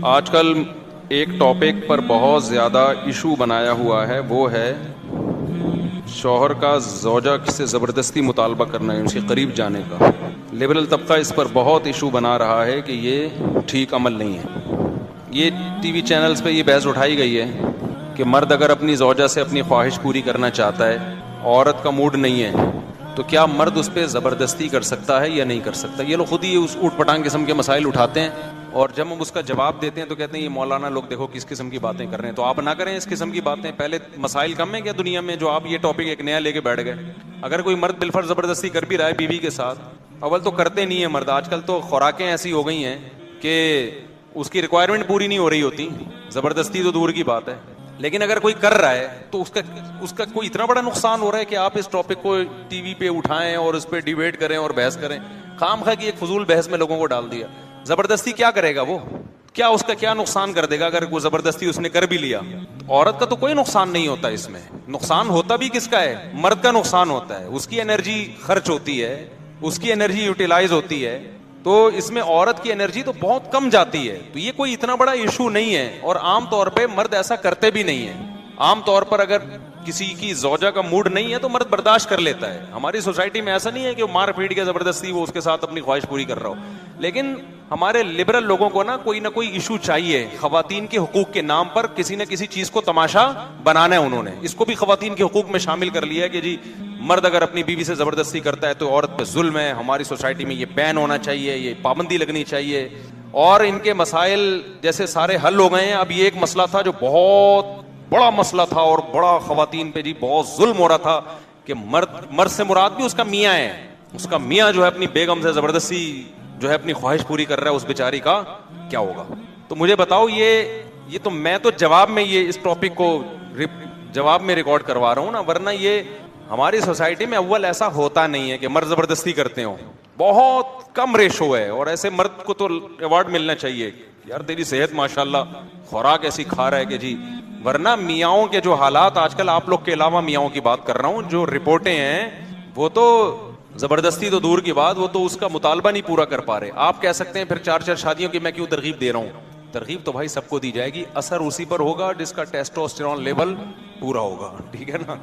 آج کل ایک ٹاپک پر بہت زیادہ ایشو بنایا ہوا ہے، وہ ہے شوہر کا زوجہ سے زبردستی مطالبہ کرنا ہے، اس کے قریب جانے کا۔ لبرل طبقہ اس پر بہت ایشو بنا رہا ہے کہ یہ ٹھیک عمل نہیں ہے۔ یہ ٹی وی چینلز پہ یہ بحث اٹھائی گئی ہے کہ مرد اگر اپنی زوجہ سے اپنی خواہش پوری کرنا چاہتا ہے، عورت کا موڈ نہیں ہے، تو کیا مرد اس پہ زبردستی کر سکتا ہے یا نہیں کر سکتا؟ یہ لوگ خود ہی اس اوٹ پٹانگ قسم کے مسائل اٹھاتے ہیں، اور جب ہم اس کا جواب دیتے ہیں تو کہتے ہیں یہ مولانا لوگ دیکھو کس قسم کی باتیں کر رہے ہیں۔ تو آپ نہ کریں اس قسم کی باتیں۔ پہلے مسائل کم ہیں کیا دنیا میں جو آپ یہ ٹاپک ایک نیا لے کے بیٹھ گئے؟ اگر کوئی مرد بالفرض زبردستی کر بھی رہا ہے بیوی کے ساتھ، اول تو کرتے نہیں ہیں مرد، آج کل تو خوراکیں ایسی ہو گئی ہیں کہ اس کی ریکوائرمنٹ پوری نہیں ہو رہی ہوتی، زبردستی تو دور کی بات ہے۔ لیکن اگر کوئی کر رہا ہے تو اس کا کوئی اتنا بڑا نقصان ہو رہا ہے کہ آپ اس ٹاپک کو ٹی وی پہ اٹھائیں اور اس پہ ڈیبیٹ کریں اور بحث کریں؟ خام خواہ کی ایک فضول بحث میں لوگوں کو ڈال دیا۔ زبردستی کیا کرے گا وہ؟ کیا اس کا کیا نقصان کر دے گا اگر وہ زبردستی اس نے کر بھی لیا؟ عورت کا تو کوئی نقصان نہیں ہوتا، اس میں نقصان ہوتا بھی کس کا ہے؟ مرد کا نقصان ہوتا ہے، اس کی انرجی خرچ ہوتی ہے، اس کی انرجی یوٹیلائز ہوتی ہے، تو اس میں عورت کی انرجی تو بہت کم جاتی ہے۔ تو یہ کوئی اتنا بڑا ایشو نہیں ہے، اور عام طور پہ مرد ایسا کرتے بھی نہیں ہیں۔ عام طور پر اگر کسی کی زوجہ کا موڈ نہیں ہے تو مرد برداشت کر لیتا ہے۔ ہماری سوسائٹی میں ایسا نہیں ہے کہ وہ مار پیٹ کے زبردستی وہ اس کے ساتھ اپنی خواہش پوری کر رہا ہو، لیکن ہمارے لبرل لوگوں کو نا کوئی ایشو چاہیے خواتین کے حقوق کے نام پر، کسی نہ کسی چیز کو تماشا بنانا ہے۔ انہوں نے اس کو بھی خواتین کے حقوق میں شامل کر لیا ہے کہ جی مرد اگر اپنی بیوی سے زبردستی کرتا ہے تو عورت پہ ظلم ہے، ہماری سوسائٹی میں یہ بین ہونا چاہیے، یہ پابندی لگنی چاہیے۔ اور ان کے مسائل جیسے سارے حل ہو گئے ہیں۔ اب یہ ایک مسئلہ تھا جو بہت بڑا مسئلہ تھا اور بڑا خواتین پہ جی بہت ظلم ہو رہا تھا کہ مرد سے مراد بھی اس کا میاں ہے، اس کا میاں جو ہے اپنی بیگم سے زبردستی جو ہے اپنی خواہش پوری کر رہا ہے، اس بیچاری کا کیا ہوگا؟ تو مجھے بتاؤ، یہ تو میں تو جواب میں یہ اس ٹاپک کو جواب میں ریکارڈ کروا رہا ہوں نا، ورنہ یہ ہماری سوسائٹی میں اول ایسا ہوتا نہیں ہے کہ مرد زبردستی کرتے ہوں، بہت کم ریشو ہے۔ اور ایسے مرد کو تو ایوارڈ ملنا چاہیے، یار تیری صحت ماشاءاللہ، خوراک ایسی کھا رہا ہے کہ جی۔ ورنہ میاؤں کے جو حالات آج کل، آپ لوگ کے علاوہ میاؤں کی بات کر رہا ہوں، جو رپورٹیں ہیں وہ تو زبردستی تو دور کی بات، وہ تو اس کا مطالبہ نہیں پورا کر پا رہے۔ آپ کہہ سکتے ہیں پھر 4 شادیوں کی میں کیوں ترغیب دے رہا ہوں؟ ترغیب تو بھائی سب کو دی جائے گی، اثر اسی پر ہوگا جس کا ٹیسٹوسٹیرون لیول پورا ہوگا، ٹھیک ہے نا؟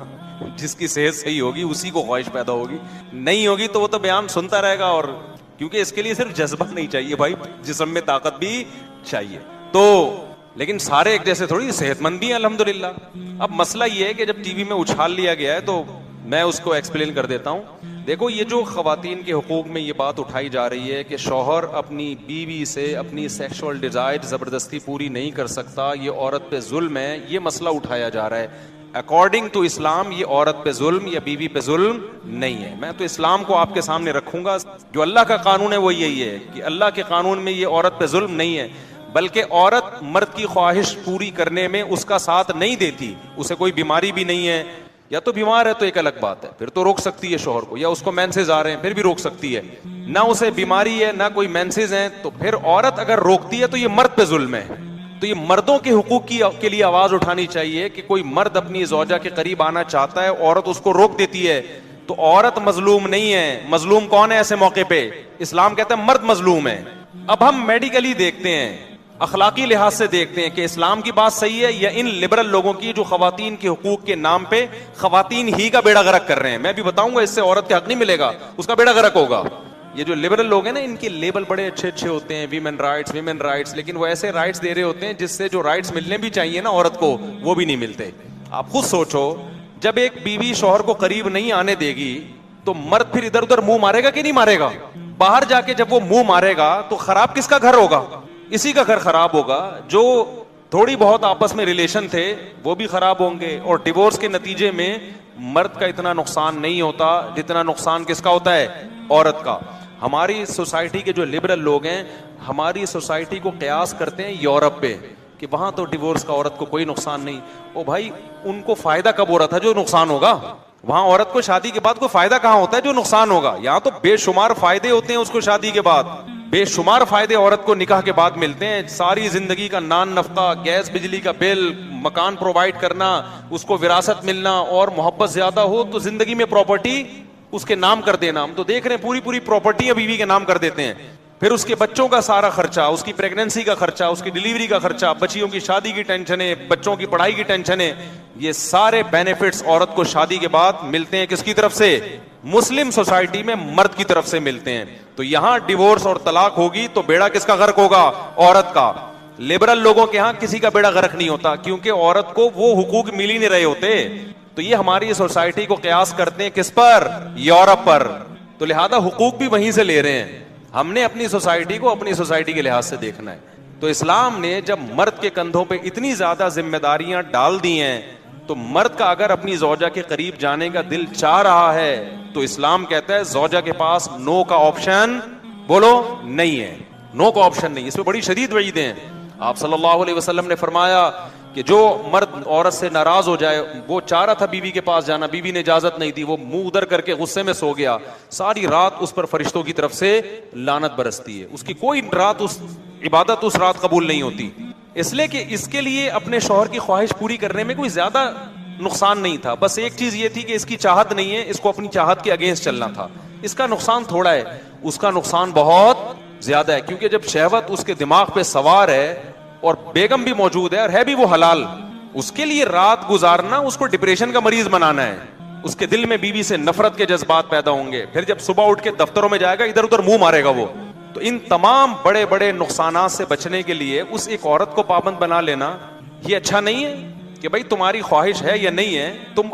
جس کی صحت صحیح ہوگی اسی کو خواہش پیدا ہوگی، نہیں ہوگی تو وہ تو بیان سنتا رہے گا۔ اور کیونکہ اس کے لیے صرف جذبہ نہیں چاہیے بھائی، جسم میں طاقت بھی چاہیے۔ تو لیکن سارے ایک جیسے تھوڑی، صحت مند بھی ہیں الحمدللہ۔ اب مسئلہ یہ ہے کہ جب ٹی وی میں اچھال لیا گیا ہے تو میں اس کو ایکسپلین کر دیتا ہوں۔ دیکھو، یہ جو خواتین کے حقوق میں یہ بات اٹھائی جا رہی ہے کہ شوہر اپنی بیوی سے اپنی سیکشول ڈیزائر زبردستی پوری نہیں کر سکتا، یہ عورت پہ ظلم ہے، یہ مسئلہ اٹھایا جا رہا ہے۔ اکارڈنگ ٹو اسلام یہ عورت پہ ظلم یا بیوی پہ ظلم نہیں ہے۔ میں تو اسلام کو آپ کے سامنے رکھوں گا، جو اللہ کا قانون ہے وہ یہی ہے کہ اللہ کے قانون میں یہ عورت پہ ظلم نہیں ہے، بلکہ عورت مرد کی خواہش پوری کرنے میں اس کا ساتھ نہیں دیتی، اسے کوئی بیماری بھی نہیں ہے، یا تو بیمار ہے تو ایک الگ بات ہے، پھر تو روک سکتی ہے شوہر کو، یا اس کو مینسز آ رہے ہیں پھر بھی روک سکتی ہے، نہ اسے بیماری ہے نہ کوئی مینسز ہیں، تو پھر عورت اگر روکتی ہے تو یہ مرد پہ ظلم ہے۔ تو یہ مردوں کے حقوق کے لیے آواز اٹھانی چاہیے کہ کوئی مرد اپنی زوجہ کے قریب آنا چاہتا ہے، عورت اس کو روک دیتی ہے، تو عورت مظلوم نہیں ہے۔ مظلوم کون ہے ایسے موقع پہ؟ اسلام کہتا ہے مرد مظلوم ہے۔ اب ہم میڈیکلی دیکھتے ہیں، اخلاقی لحاظ سے دیکھتے ہیں کہ اسلام کی بات صحیح ہے یا ان لبرل لوگوں کی جو خواتین کے حقوق کے نام پہ خواتین ہی کا بیڑا غرق کر رہے ہیں۔ میں بھی بتاؤں گا، اس سے عورت کے حق نہیں ملے گا، اس کا بیڑا غرق ہوگا۔ یہ جو لبرل لوگ ہیں نا، ان کے لیبل بڑے اچھے ہوتے ہیں، ویمن رائٹس، لیکن وہ ایسے رائٹس دے رہے ہوتے ہیں جس سے جو رائٹس ملنے بھی چاہیے نا عورت کو، وہ بھی نہیں ملتے۔ آپ خود سوچو، جب ایک بیوی شوہر کو قریب نہیں آنے دے گی تو مرد پھر ادھر ادھر منہ مارے گا کہ نہیں مارے گا؟ باہر جا کے جب وہ منہ مارے گا تو خراب کس کا گھر ہوگا؟ اسی کا گھر خراب ہوگا۔ جو تھوڑی بہت آپس میں ریلیشن تھے وہ بھی خراب ہوں گے، اور ڈیورس کے نتیجے میں مرد کا اتنا نقصان نہیں ہوتا جتنا نقصان کس کا ہوتا ہے؟ عورت کا۔ ہماری سوسائٹی کے جو لبرل لوگ ہیں ہماری سوسائٹی کو قیاس کرتے ہیں یورپ پہ کہ وہاں تو ڈیورس کا عورت کو کوئی نقصان نہیں۔ او بھائی، ان کو فائدہ کب ہو رہا تھا جو نقصان ہوگا؟ وہاں عورت کو شادی کے بعد کوئی فائدہ کہاں ہوتا ہے جو نقصان ہوگا؟ یہاں تو بے شمار فائدے ہوتے ہیں اس کو شادی کے بعد، بے شمار فائدے عورت کو نکاح کے بعد ملتے ہیں۔ ساری زندگی کا نان نفقہ، گیس بجلی کا بل، مکان پرووائڈ کرنا، اس کو وراثت ملنا، اور محبت زیادہ ہو تو زندگی میں پراپرٹی اس کے نام کر دینا۔ ہم تو دیکھ رہے ہیں پوری پراپرٹیاں بیوی کے نام کر دیتے ہیں۔ پھر اس کے بچوں کا سارا خرچہ, اس کی پریگننسی کا خرچہ, اس کی ڈلیوری کا خرچہ, بچیوں کی شادی کی ٹینشنیں, بچوں کی پڑھائی کی ٹینشنیں, یہ سارے بینیفٹس عورت کو شادی کے بعد ملتے ہیں کس کی طرف سے؟ مسلم سوسائٹی میں مرد کی طرف سے ملتے ہیں. تو یہاں ڈیورس اور طلاق ہوگی تو بیڑا کس کا غرق ہوگا؟ عورت کا. لبرل لوگوں کے ہاں کسی کا بیڑا غرق نہیں ہوتا, کیونکہ عورت کو وہ حقوق مل ہی نہیں رہے ہوتے. تو یہ ہماری سوسائٹی کو قیاس کرتے ہیں کس پر؟ یورپ پر. تو لہذا حقوق بھی وہیں سے لے رہے ہیں. ہم نے اپنی سوسائٹی کو اپنی سوسائٹی کے لحاظ سے دیکھنا ہے. تو اسلام نے جب مرد کے کندھوں پہ اتنی زیادہ ذمہ داریاں ڈال دی ہیں, تو مرد کا اگر اپنی زوجہ کے قریب جانے کا دل چاہ رہا ہے تو اسلام کہتا ہے زوجہ کے پاس نو کا آپشن, بولو, نہیں ہے. نو کا آپشن نہیں. اس میں بڑی شدید وعیدیں ہیں. آپ صلی اللہ علیہ وسلم نے فرمایا کہ جو مرد عورت سے ناراض ہو جائے, وہ چاہ رہا تھا بیوی کے پاس جانا, بیوی نے اجازت نہیں دی, وہ منہ ادھر کر کے غصے میں سو گیا, ساری رات اس پر فرشتوں کی طرف سے لعنت برستی ہے. اس کی کوئی رات, اس عبادت اس رات قبول نہیں ہوتی, اس لیے کہ اس کے لیے اپنے شوہر کی خواہش پوری کرنے میں کوئی زیادہ نقصان نہیں تھا. بس ایک چیز یہ تھی کہ اس کی چاہت نہیں ہے, اس کو اپنی چاہت کے اگینسٹ چلنا تھا. اس کا نقصان تھوڑا ہے, اس کا نقصان بہت زیادہ ہے, کیونکہ جب شہوت اس کے دماغ پہ سوار ہے اور بیگم بھی موجود ہے اور ہے بھی وہ حلال, اس کے لیے رات گزارنا اس کو ڈپریشن کا مریض بنانا ہے. اس کے دل میں بیوی سے نفرت کے جذبات پیدا ہوں گے, پھر جب صبح اٹھ کے دفتروں میں جائے گا ادھر ادھر منہ مارے گا وہ. تو ان تمام بڑے بڑے نقصانات سے بچنے کے لیے اس ایک عورت کو پابند بنا لینا یہ اچھا نہیں ہے کہ بھائی تمہاری خواہش ہے یا نہیں ہے, تم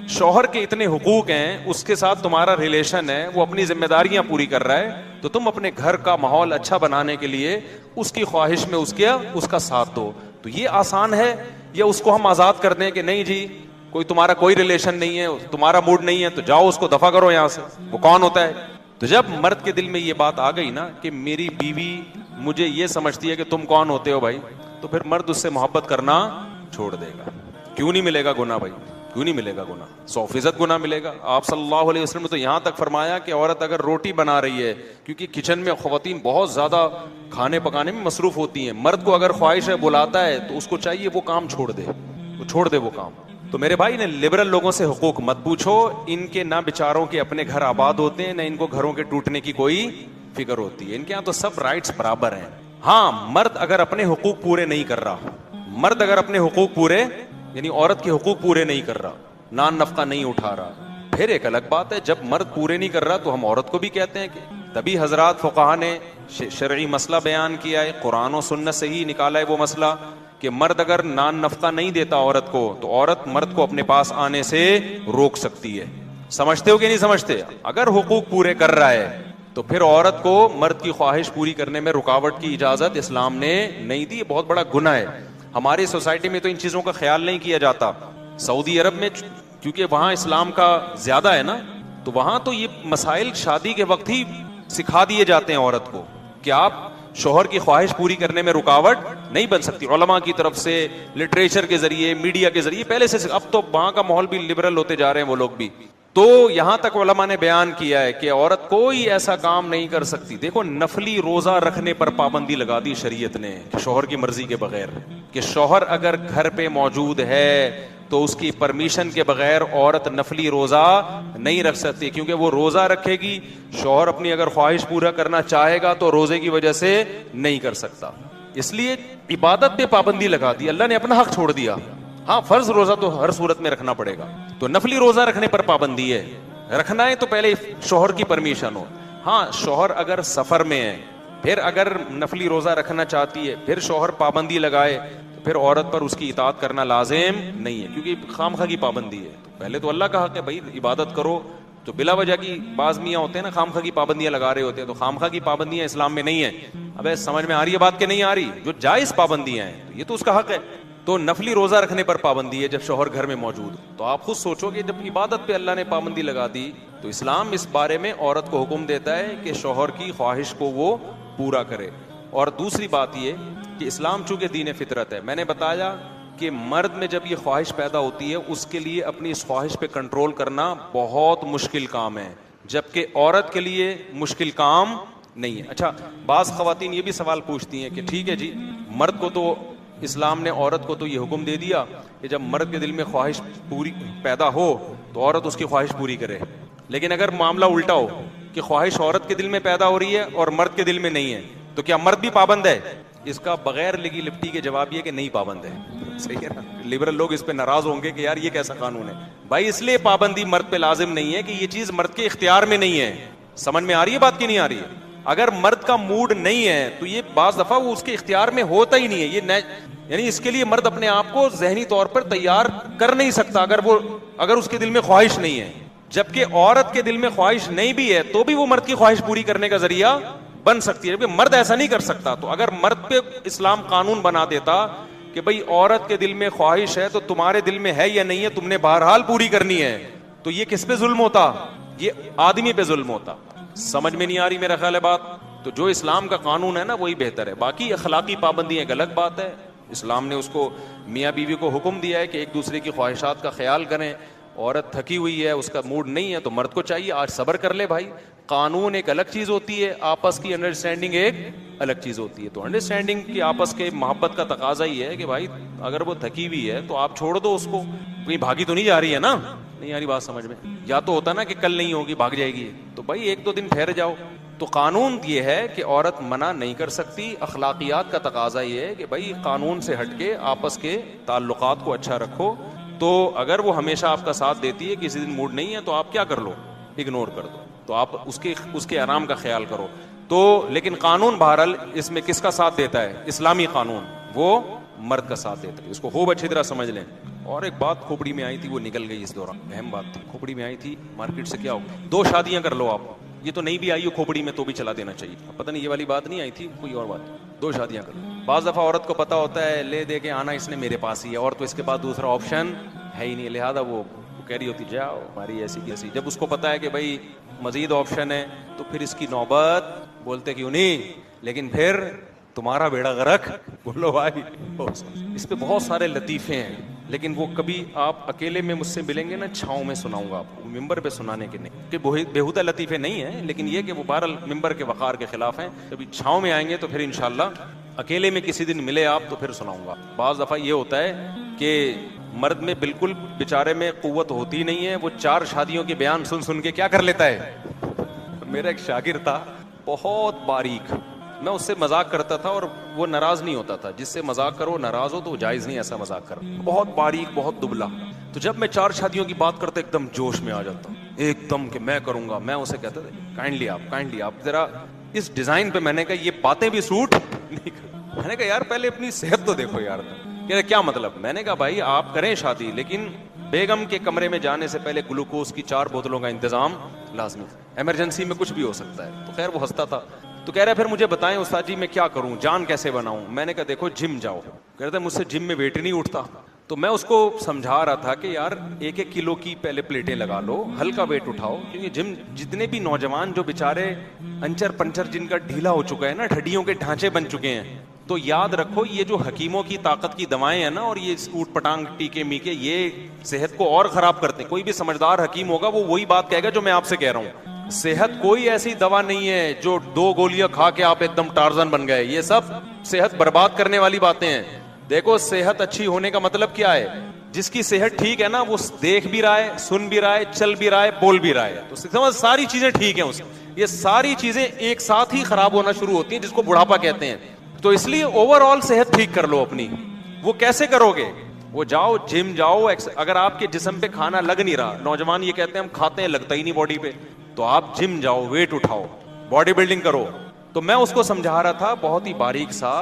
شوہر کے اتنے حقوق ہیں, اس کے ساتھ تمہارا ریلیشن ہے, وہ اپنی ذمہ داریاں پوری کر رہا ہے, تو تم اپنے گھر کا ماحول اچھا بنانے کے لیے اس کی خواہش میں اس کا ساتھ دو. تو یہ آسان ہے, یا اس کو ہم آزاد کر دیں کہ نہیں جی کوئی تمہارا کوئی ریلیشن نہیں ہے, تمہارا موڈ نہیں ہے, تو جاؤ اس کو دفع کرو یہاں سے. وہ کون ہوتا ہے؟ تو جب مرد کے دل میں یہ بات آ گئی نا کہ میری بیوی مجھے یہ سمجھتی ہے کہ تم کون ہوتے ہو بھائی, تو پھر مرد اس سے محبت کرنا چھوڑ دے گا. کیوں نہیں ملے گا گناہ بھائی, کیوں نہیں ملے گا گناہ؟ 100% گناہ ملے گا. آپ صلی اللہ علیہ وسلم نے تو یہاں تک فرمایا کہ عورت اگر روٹی بنا رہی ہے, کیونکہ کچن میں خواتین بہت زیادہ کھانے پکانے میں مصروف ہوتی ہیں, مرد کو اگر خواہش ہے بلاتا ہے تو اس کو چاہیے وہ کام چھوڑ دے, وہ چھوڑ دے وہ کام. تو میرے بھائی نے لبرل لوگوں سے حقوق مت پوچھو, ان کے نہ بیچاروں کے اپنے گھر آباد ہوتے ہیں, نہ ان کو گھروں کے ٹوٹنے کی کوئی فکر ہوتی ہے. ان کے یہاں تو سب رائٹس برابر ہیں. ہاں, مرد اگر اپنے حقوق پورے نہیں کر رہا, مرد اگر اپنے حقوق پورے یعنی عورت کے حقوق پورے نہیں کر رہا, نان نفقہ نہیں اٹھا رہا, پھر ایک الگ بات ہے. جب مرد پورے نہیں کر رہا تو ہم عورت کو بھی کہتے ہیں کہ تبھی حضرات فقہا نے شرعی مسئلہ بیان کیا ہے, قرآن و سنت سے ہی نکالا ہے وہ مسئلہ کہ مرد اگر نان نفقہ نہیں دیتا عورت کو, تو عورت مرد کو اپنے پاس آنے سے روک سکتی ہے. سمجھتے ہو کہ نہیں سمجھتے؟ اگر حقوق پورے کر رہا ہے تو پھر عورت کو مرد کی خواہش پوری کرنے میں رکاوٹ کی اجازت اسلام نے نہیں دی. بہت بڑا گناہ ہے. ہماری سوسائٹی میں تو ان چیزوں کا خیال نہیں کیا جاتا. سعودی عرب میں کیونکہ وہاں اسلام کا زیادہ ہے نا, تو وہاں تو یہ مسائل شادی کے وقت ہی سکھا دیے جاتے ہیں عورت کو کہ آپ شوہر کی خواہش پوری کرنے میں رکاوٹ نہیں بن سکتی. علماء کی طرف سے, لٹریچر کے ذریعے, میڈیا کے ذریعے پہلے سے. اب تو وہاں کا ماحول بھی لبرل ہوتے جا رہے ہیں وہ لوگ بھی. تو یہاں تک علماء نے بیان کیا ہے کہ عورت کوئی ایسا کام نہیں کر سکتی. دیکھو, نفلی روزہ رکھنے پر پابندی لگا دی شریعت نے شوہر کی مرضی کے بغیر, کہ شوہر اگر گھر پہ موجود ہے تو اس کی پرمیشن کے بغیر عورت نفلی روزہ نہیں رکھ سکتی, کیونکہ وہ روزہ رکھے گی, شوہر اپنی اگر خواہش پورا کرنا چاہے گا تو روزے کی وجہ سے نہیں کر سکتا. اس لیے عبادت پہ پابندی لگا دی, اللہ نے اپنا حق چھوڑ دیا. ہاں, فرض روزہ تو ہر صورت میں رکھنا پڑے گا, تو نفلی روزہ رکھنے پر پابندی ہے. رکھنا ہے تو پہلے شوہر کی پرمیشن ہو. ہاں, شوہر اگر سفر میں ہے, پھر اگر نفلی روزہ رکھنا چاہتی ہے, پھر شوہر پابندی لگائے, پھر عورت پر اس کی اطاعت کرنا لازم نہیں ہے, کیونکہ خامخواہ کی پابندی ہے. تو پہلے تو اللہ کا حق ہے بھائی عبادت کرو. تو بلا وجہ کی بعض میاں ہوتے ہیں نا, خامخواہ کی پابندیاں لگا رہے ہوتے ہیں, تو خامخواہ کی پابندیاں اسلام میں نہیں ہیں. ابے سمجھ میں آ رہی ہے بات کہ نہیں آ رہی؟ جو جائز پابندیاں ہیں تو یہ تو اس کا حق ہے. تو نفلی روزہ رکھنے پر پابندی ہے جب شوہر گھر میں موجود. تو آپ خود سوچو کہ جب عبادت پہ اللہ نے پابندی لگا دی, تو اسلام اس بارے میں عورت کو حکم دیتا ہے کہ شوہر کی خواہش کو وہ پورا کرے. اور دوسری بات یہ کہ اسلام چونکہ دین فطرت ہے, میں نے بتایا کہ مرد میں جب یہ خواہش پیدا ہوتی ہے اس کے لیے اپنی اس خواہش پہ کنٹرول کرنا بہت مشکل کام ہے, جبکہ عورت کے لیے مشکل کام نہیں ہے. اچھا, بعض خواتین یہ بھی سوال پوچھتی ہیں کہ ٹھیک ہے جی, مرد کو تو اسلام نے عورت کو تو یہ حکم دے دیا کہ جب مرد کے دل میں خواہش پوری پیدا ہو تو عورت اس کی خواہش پوری کرے, لیکن اگر معاملہ الٹا ہو کہ خواہش عورت کے دل میں پیدا ہو رہی ہے اور مرد کے دل میں نہیں ہے, تو کیا مرد بھی پابند ہے؟ اس کا بغیر لگی لپٹی کے جواب یہ کہ نہیں پابند ہے. صحیح ہے نا؟ لبرل لوگ اس پہ ناراض ہوں گے کہ یار یہ کیسا قانون ہے. بھائی اس لیے پابندی مرد پہ لازم نہیں ہے کہ یہ چیز مرد کے اختیار میں نہیں ہے. سمجھ میں آ رہی ہے بات کی نہیں آ رہی ہے؟ اگر مرد کا موڈ نہیں ہے تو یہ بعض دفعہ وہ اس کے اختیار میں ہوتا ہی نہیں ہے. یہ یعنی اس کے لیے مرد اپنے آپ کو ذہنی طور پر تیار کر نہیں سکتا اگر اس کے دل میں خواہش نہیں ہے. جبکہ عورت کے دل میں خواہش نہیں بھی ہے تو بھی وہ مرد کی خواہش پوری کرنے کا ذریعہ بن سکتی ہے, جبکہ مرد ایسا نہیں کر سکتا. تو اگر مرد پہ اسلام قانون بنا دیتا کہ بھئی عورت کے دل میں خواہش ہے تو تمہارے دل میں ہے یا نہیں ہے, تم نے بہرحال پوری کرنی ہے, تو یہ کس پہ ظلم ہوتا؟ یہ آدمی پہ ظلم ہوتا. سمجھ میں نہیں آ رہی میرا خیال ہے بات؟ تو جو اسلام کا قانون ہے نا وہی بہتر ہے. باقی اخلاقی پابندیاں ایک الگ بات ہے. اسلام نے اس کو میاں بیوی کو حکم دیا ہے کہ ایک دوسرے کی خواہشات کا خیال کریں. عورت تھکی ہوئی ہے, اس کا موڈ نہیں ہے, تو مرد کو چاہیے آج صبر کر لے بھائی. قانون ایک الگ چیز ہوتی ہے, آپس کی انڈرسٹینڈنگ ایک الگ چیز ہوتی ہے. تو انڈرسٹینڈنگ کی آپس کے محبت کا تقاضا ہی ہے کہ بھائی اگر وہ تھکی ہوئی ہے تو آپ چھوڑ دو اس کو, کہیں بھاگی تو نہیں جا رہی ہے نا, نہیں آ رہی بات سمجھ میں؟ یا تو ہوتا نا کہ کل نہیں ہوگی بھاگ جائے گی, تو بھائی ایک دو دن ٹھہر جاؤ. تو قانون یہ ہے کہ عورت منع نہیں کر سکتی. اخلاقیات کا تقاضا یہ ہے کہ بھائی قانون سے ہٹ کے آپس کے تعلقات کو اچھا رکھو. تو اگر وہ ہمیشہ آپ کا ساتھ دیتی ہے, کسی دن موڈ نہیں ہے تو آپ کیا کر لو, اگنور کر دو, تو آپ اس کے آرام کا خیال کرو. تو لیکن قانون بہرحال اس میں کس کا ساتھ دیتا ہے؟ اسلامی قانون وہ مرد کا ساتھ دیتا ہے. اس کو خوب اچھی طرح سمجھ لیں. اور ایک بات کھوپڑی میں آئی تھی, وہ نکل گئی اس دوران, اہم بات تھی. کھوپڑی میں آئی تھی مارکیٹ سے, کیا ہو 2 شادیاں کر لو آپ. یہ تو نہیں بھی آئی ہو کھوپڑی میں تو بھی چلا دینا چاہیے. پتہ نہیں یہ والی بات نہیں آئی تھی, کوئی اور بات. 2 شادیاں کر لو. بعض دفعہ عورت کو پتا ہوتا ہے لے دے کے آنا اس نے میرے پاس ہی ہے, اور تو اس کے بعد دوسرا آپشن ہے ہی نہیں, لہذا وہ کہہ رہی ہوتی جاؤ ہماری ایسی کی ایسی. جب اس کو پتا ہے کہ بھائی مزید آپشن ہے تو پھر اس کی نوبت, بولتے کیوں نہیں, لیکن پھر تمہارا بیڑا غرق. بولو بھائی, اس پہ بہت سارے لطیفے ہیں, لیکن وہ کبھی آپ اکیلے میں مجھ سے ملیں گے نا, چھاؤں میں سناؤں گا آپ کو, ممبر پہ سنانے کے نہیں, کہ بےہودہ لطیفے نہیں ہیں, لیکن یہ کہ وہ بہرحال ممبر کے وقار کے خلاف ہیں. کبھی چھاؤں میں آئیں گے تو پھر انشاءاللہ اکیلے میں کسی دن ملے آپ تو پھر سناؤں گا. بعض دفعہ یہ ہوتا ہے کہ مرد میں بالکل بیچارے میں قوت ہوتی نہیں ہے, وہ 4 شادیوں کے بیان سن کے کیا کر لیتا ہے. میرا ایک شاگرد تھا بہت باریک, میں اس سے مذاق کرتا تھا اور وہ ناراض نہیں ہوتا تھا. جس سے مذاق کرو ناراض ہو تو جائز نہیں ایسا مذاق کرنا. بہت باریک, بہت دبلا. تو جب میں 4 شادیوں کی بات کرتا ایک دم جوش میں آ جاتا, ایک دم کہ میں کروں گا. میں اسے کہتا تھا کائنڈلی آپ ذرا اس ڈیزائن پہ, میں نے کہا یہ باتیں بھی سوٹ نہیں کر. میں نے کہا یار پہلے اپنی صحت تو دیکھو یار. کیا مطلب؟ میں نے کہا بھائی آپ کریں شادی, لیکن بیگم کے کمرے میں جانے سے پہلے گلوکوز کی 4 بوتلوں کا انتظام لازمی, ایمرجنسی میں کچھ بھی ہو سکتا ہے. تو خیر وہ ہنستا تھا. تو کہہ رہا پھر مجھے بتائیں استاد جی میں کیا کروں, جان کیسے بناؤں. میں نے کہا دیکھو جم جاؤ. کہہ رہا تھا مجھ سے جم میں ویٹ نہیں اٹھتا. تو میں اس کو سمجھا رہا تھا کہ یار 1-1 کلو کی پہلے پلیٹیں لگا لو, ہلکا ویٹ اٹھاؤ. کیونکہ جم جتنے بھی نوجوان جو بیچارے انچر پنچر جن کا ڈھیلا ہو چکا ہے نا, ہڈیوں کے ڈھانچے بن چکے ہیں, تو یاد رکھو یہ جو حکیموں کی طاقت کی دوائیں ہیں نا, اور یہ اوٹ پٹانگ ٹیکے میکے, یہ صحت کو اور خراب کرتے ہیں. کوئی بھی سمجھدار حکیم ہوگا وہ وہی بات کہے گا جو میں آپ سے کہہ رہا ہوں. صحت کوئی ایسی دوا نہیں ہے جو 2 گولیاں کھا کے آپ ایک دم ٹارزن بن گئے. یہ سب صحت برباد کرنے والی باتیں ہیں. دیکھو صحت اچھی ہونے کا مطلب کیا ہے؟ جس کی صحت ٹھیک ہے نا وہ دیکھ بھی رہا ہے, سن بھی رہا ہے, چل بھی رہا ہے, بول بھی رہا ہے. تو سمجھ ساری چیزیں ٹھیک ہیں اس. یہ ساری چیزیں ایک ساتھ ہی خراب ہونا شروع ہوتی ہیں, جس کو بڑھاپا کہتے ہیں. تو اس لیے اوور آل صحت ٹھیک کر لو اپنی. وہ کیسے کرو گے؟ وہ جاؤ جم جاؤ. اگر آپ کے جسم پہ کھانا لگ نہیں رہا, نوجوان یہ کہتے ہیں ہم کھاتے ہیں لگتا ہی نہیں باڈی پہ, تو آپ جم جاؤ, ویٹ اٹھاؤ, باڈی بلڈنگ کرو. تو میں اس کو سمجھا رہا تھا بہت ہی باریک سا.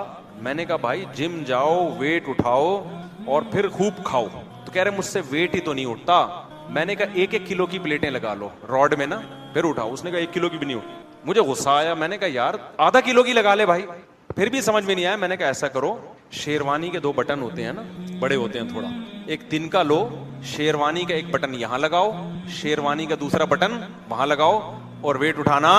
میں نے کہا بھائی جم جاؤ, ویٹ اٹھاؤ اور پھر خوب کھاؤ. تو کہہ رہے مجھ سے ویٹ ہی تو نہیں اٹھتا. میں نے کہا 1-1 کلو کی پلیٹیں لگا لو راڈ میں نا, پھر اٹھاؤ. اس نے کہا 1 کلو کی بھی نہیں اٹھی. مجھے غصہ آیا. میں نے کہا یار ½ کلو کی لگا لے بھائی. پھر بھی سمجھ میں نہیں آیا. میں نے کہا ایسا کرو, شیروانی کے 2 بٹن ہوتے ہیں نا, بڑے ہوتے ہیں تھوڑا, ایک تن کا لو, شیروانی کا ایک بٹن یہاں لگاؤ, شیروانی کا دوسرا بٹن وہاں لگاؤ, اور ویٹ اٹھانا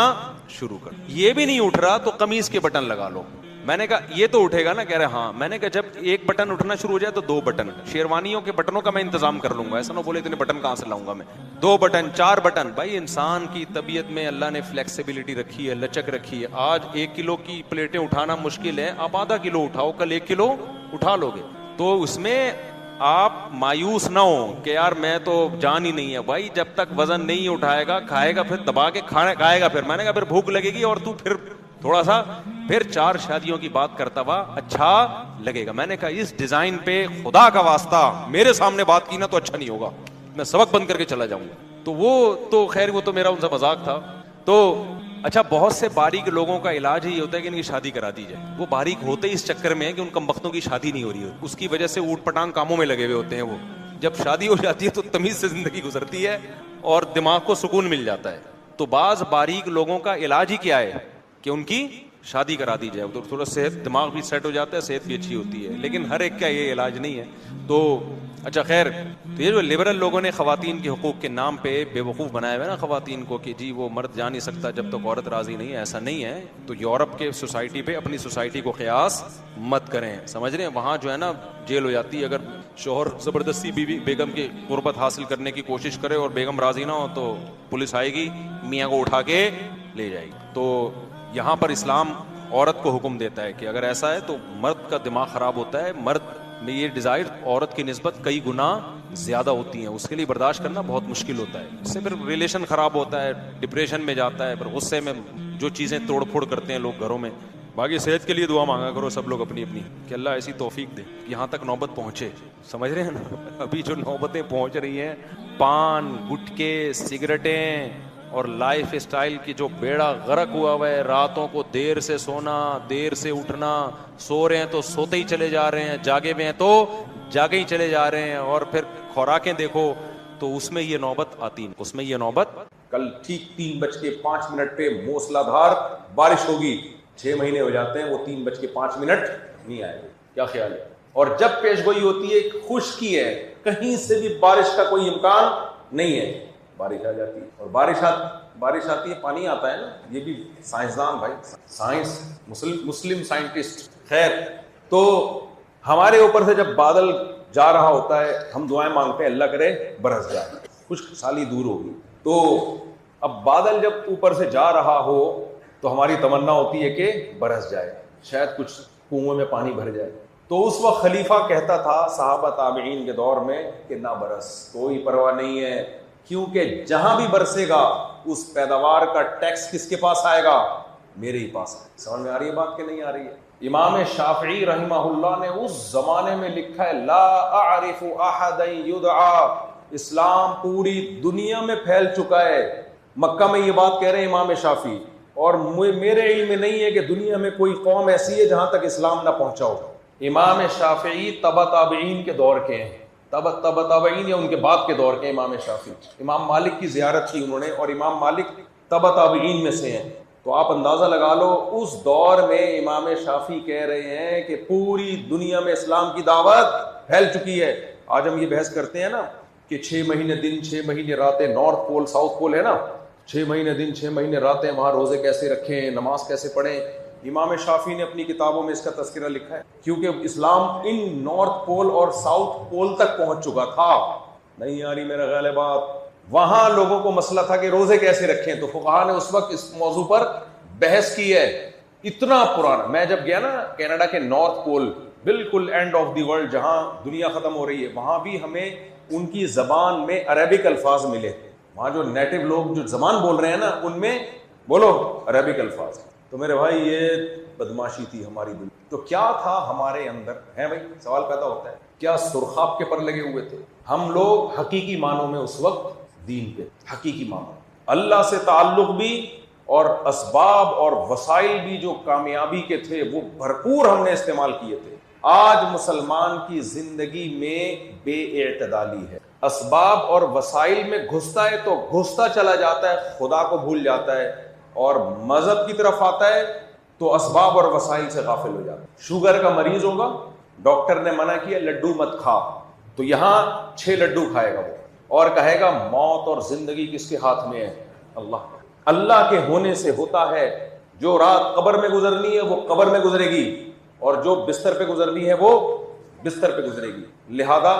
شروع کر. یہ بھی نہیں اٹھ رہا تو قمیص کے بٹن لگا لو. میں نے کہا یہ تو اٹھے گا نا؟ کہہ رہے ہاں. میں نے کہا جب ایک بٹن اٹھنا شروع ہو جائے تو 2 بٹن. شیروانیوں کے بٹنوں کا میں انتظام کر لوں گا, ایسا نہ بولے اتنے بٹن کہاں سے لاؤں گا میں. 2 بٹن 4 بٹن. بھائی انسان کی طبیعت میں اللہ نے فلیکسیبلٹی رکھی ہے, لچک رکھی ہے. آج 1 کلو کی پلیٹیں اٹھانا مشکل ہے, آپ ½ کلو اٹھاؤ, کل 1 کلو اٹھا لو گے. تو اس میں آپ مایوس نہ ہو کہ یار میں تو جان ہی نہیں ہے. بھائی جب تک وزن نہیں اٹھائے گا کھائے گا, پھر دبا کے کھائے گا, پھر میں نے کہا پھر بھوک لگے گی اور تو پھر تھوڑا سا پھر 4 شادیوں کی بات کرتا ہوا اچھا لگے گا. میں نے کہا اس ڈیزائن پہ خدا کا واسطہ میرے سامنے بات کی نا تو اچھا نہیں ہوگا, میں سبق بند کر کے چلا جاؤں گا. تو وہ تو خیر وہ تو میرا ان سے مذاق تھا. تو اچھا بہت سے باریک لوگوں کا علاج ہی ہوتا ہے کہ ان کی شادی کرا دی جائے. وہ باریک ہوتے ہی اس چکر میں ہے کہ ان کمبختوں کی شادی نہیں ہو رہی ہے, اس کی وجہ سے اوٹ پٹانگ کاموں میں لگے ہوئے ہوتے ہیں. وہ جب شادی ہو جاتی ہے تو تمیز سے زندگی گزرتی ہے اور دماغ کو سکون مل جاتا ہے. تو بعض باریک لوگوں کا علاج ہی کیا ہے کہ ان کی شادی کرا دی جائے, تو تھوڑا صحت دماغ بھی سیٹ ہو جاتا ہے, صحت بھی اچھی ہوتی ہے. لیکن ہر ایک کا یہ علاج نہیں ہے. تو اچھا خیر, تو یہ جو لبرل لوگوں نے خواتین کے حقوق کے نام پہ بے وقوف بنایا ہوا ہے نا خواتین کو کہ جی وہ مرد جا نہیں سکتا جب تک عورت راضی نہیں ہے, ایسا نہیں ہے. تو یورپ کے سوسائٹی پہ اپنی سوسائٹی کو قیاس مت کریں, سمجھ رہے ہیں. وہاں جو ہے نا جیل ہو جاتی ہے اگر شوہر زبردستی بیگم کی قربت حاصل کرنے کی کوشش کرے اور بیگم راضی نہ ہو تو پولیس آئے گی, میاں کو اٹھا کے لے جائے گی. تو یہاں پر اسلام عورت کو حکم دیتا ہے کہ اگر ایسا ہے تو مرد کا دماغ خراب ہوتا ہے, مرد میں یہ ڈیزائر عورت کی نسبت کئی گنا زیادہ ہوتی ہیں, اس کے لیے برداشت کرنا بہت مشکل ہوتا ہے. اس سے پھر ریلیشن خراب ہوتا ہے, ڈپریشن میں جاتا ہے, پھر غصے میں جو چیزیں توڑ پھوڑ کرتے ہیں لوگ گھروں میں. باقی صحت کے لیے دعا مانگا کرو سب لوگ اپنی اپنی کہ اللہ ایسی توفیق دے کہ یہاں تک نوبت پہنچے, سمجھ رہے ہیں نا. ابھی جو نوبتیں پہنچ رہی ہیں, پان گٹکے سگریٹیں اور لائف اسٹائل کی جو بیڑا غرق ہوا ہوا ہے, راتوں کو دیر سے سونا دیر سے اٹھنا, سو رہے ہیں تو سوتے ہی چلے جا رہے ہیں, جاگے ہوئے ہیں تو جاگے ہی چلے جا رہے ہیں, اور پھر خوراکیں دیکھو تو اس میں یہ نوبت آتی ہے, اس میں یہ نوبت. کل ٹھیک 3:05 پہ موسلا دھار بارش ہوگی, 6 مہینے ہو جاتے ہیں وہ 3:05 نہیں آئے گی. کیا خیال ہے؟ اور جب پیش گوئی ہوتی ہے خشکی ہے, کہیں سے بھی بارش کا کوئی امکان نہیں ہے, بارش آ جاتی ہے. اور بارش آتی ہے, پانی آتا ہے نا. یہ بھی سائنسدان بھائی, سائنس مسلم سائنٹسٹ. خیر, تو ہمارے اوپر سے جب بادل جا رہا ہوتا ہے ہم دعائیں مانگتے ہیں اللہ کرے برس جائے, خشک سالی دور ہوگی. تو اب بادل جب اوپر سے جا رہا ہو تو ہماری تمنا ہوتی ہے کہ برس جائے, شاید کچھ کنویں میں پانی بھر جائے. تو اس وقت خلیفہ کہتا تھا صحابہ تابعین کے دور میں کہ نہ برس, کوئی پرواہ نہیں ہے, کیونکہ جہاں بھی برسے گا اس پیداوار کا ٹیکس کس کے پاس آئے گا؟ میرے ہی پاس آئے. سمجھ میں آ رہی ہے بات کہ نہیں آ رہی ہے؟ امام شافعی رحمہ اللہ نے اس زمانے میں لکھا ہے لا اعرف احدا یدعا, اسلام پوری دنیا میں پھیل چکا ہے. مکہ میں یہ بات کہہ رہے ہیں امام شافعی, اور میرے علم میں نہیں ہے کہ دنیا میں کوئی قوم ایسی ہے جہاں تک اسلام نہ پہنچا ہو. امام شافعی تبع تابعین کے دور کے ہیں, تبع تابعین یا ان کے بعد کے دور کے امام شافعی. امام مالک کی زیارت کی انہوں نے, اور امام مالک تبع تابعین میں سے ہیں. تو آپ اندازہ لگا لو اس دور میں امام شافعی کہہ رہے ہیں کہ پوری دنیا میں اسلام کی دعوت پھیل چکی ہے. آج ہم یہ بحث کرتے ہیں نا کہ 6 مہینے دن 6 مہینے راتیں, نارتھ پول ساؤتھ پول ہے نا, 6 مہینے دن 6 مہینے راتیں, وہاں روزے کیسے رکھیں, نماز کیسے پڑھیں. امام شافعی نے اپنی کتابوں میں اس کا تذکرہ لکھا ہے, کیونکہ اسلام ان نارتھ پول اور ساؤتھ پول تک پہنچ چکا تھا. نہیں آ رہی میرا خیال ہے بات؟ وہاں لوگوں کو مسئلہ تھا کہ روزے کیسے رکھیں, تو فقہاء نے اس وقت اس موضوع پر بحث کی ہے. اتنا پرانا, میں جب گیا نا کینیڈا کے نارتھ پول, بالکل اینڈ آف دی ورلڈ جہاں دنیا ختم ہو رہی ہے, وہاں بھی ہمیں ان کی زبان میں عربک الفاظ ملے. وہاں جو نیٹو لوگ جو زبان بول رہے ہیں نا ان میں بولو عربک الفاظ. تو میرے بھائی یہ بدماشی تھی ہماری دنیا. تو کیا تھا ہمارے اندر ہے بھائی, سوال پیدا ہوتا ہے, کیا سرخاب کے پر لگے ہوئے تھے ہم لوگ حقیقی معنوں میں اس وقت دین پہ, حقیقی معنوں اللہ سے تعلق بھی اور اسباب اور وسائل بھی جو کامیابی کے تھے وہ بھرپور ہم نے استعمال کیے تھے. آج مسلمان کی زندگی میں بے اعتدالی ہے, اسباب اور وسائل میں گھستا ہے تو گھستا چلا جاتا ہے, خدا کو بھول جاتا ہے, اور مذہب کی طرف آتا ہے تو اسباب اور وسائل سے غافل ہو جاتا ہے. شوگر کا مریض ہوگا, ڈاکٹر نے منع کیا لڈو مت کھا, تو یہاں 6 لڈو کھائے گا وہ, اور کہے گا موت اور زندگی کس کے ہاتھ میں ہے؟ اللہ کے ہونے سے ہوتا ہے. جو رات قبر میں گزرنی ہے وہ قبر میں گزرے گی, اور جو بستر پہ گزرنی ہے وہ بستر پہ گزرے گی. لہذا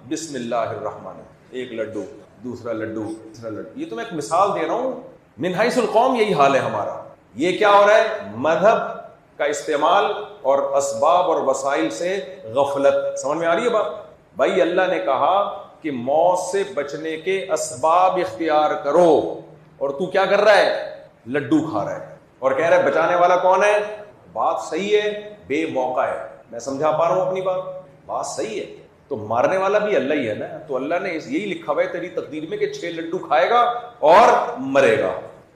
بسم اللہ الرحمن, ایک لڈو, دوسرا لڈو, تیسرا لڈو. یہ تو میں ایک مثال دے رہا ہوں, من حیث القوم یہی حال ہے ہمارا. یہ کیا ہو رہا ہے؟ مذہب کا استعمال اور اسباب اور وسائل سے غفلت. سمجھ میں آ رہی ہے بات؟ بھائی اللہ نے کہا کہ موت سے بچنے کے اسباب اختیار کرو، اور تو کیا کر رہا ہے؟ لڈو کھا رہا ہے اور کہہ رہا ہے بچانے والا کون ہے؟ بات صحیح ہے، بے موقع ہے، میں سمجھا پا رہا ہوں اپنی بات صحیح ہے، تو مارنے والا بھی اللہ ہی ہے نا، تو اللہ نے یہی لکھا ہوا ہے تیری تقدیر میں کہ 6 لڈو کھائے گا اور مرے گا۔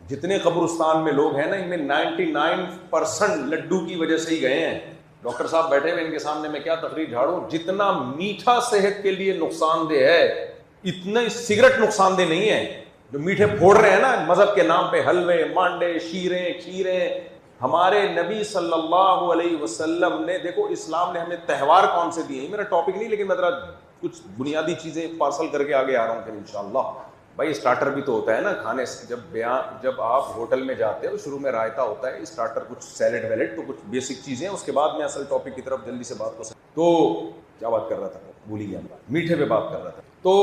جتنے قبرستان میں لوگ ہیں نا، ان میں 99% لڈو کی وجہ سے ہی گئے ہیں۔ ڈاکٹر صاحب بیٹھے ہوئے ان کے سامنے میں کیا تقریر جھاڑوں، جتنا میٹھا صحت کے لیے نقصان دہ ہے اتنا سگریٹ نقصان دہ نہیں ہے۔ جو میٹھے پھوڑ رہے ہیں نا مذہب کے نام پہ، حلوے، مانڈے، شیریں، کھیریں، ہمارے نبی صلی اللہ علیہ وسلم نے، دیکھو اسلام نے ہمیں تہوار کون سے دیے ہیں، میرا ٹاپک نہیں لیکن میں ذرا کچھ بنیادی چیزیں پارسل کر کے آگے آ رہا ہوں پھر انشاءاللہ۔ بھائی اسٹارٹر بھی تو ہوتا ہے نا کھانے سے، جب آپ ہوٹل میں جاتے ہو شروع میں رائتا ہوتا ہے، اسٹارٹر کچھ سیلڈ ویلڈ، تو کچھ بیسک چیزیں، اس کے بعد میں اصل ٹاپک کی طرف جلدی سے بات کو تو کیا بات کر رہا تھا، بھول ہی گیا، میٹھے پہ بات کر رہا تھا۔ تو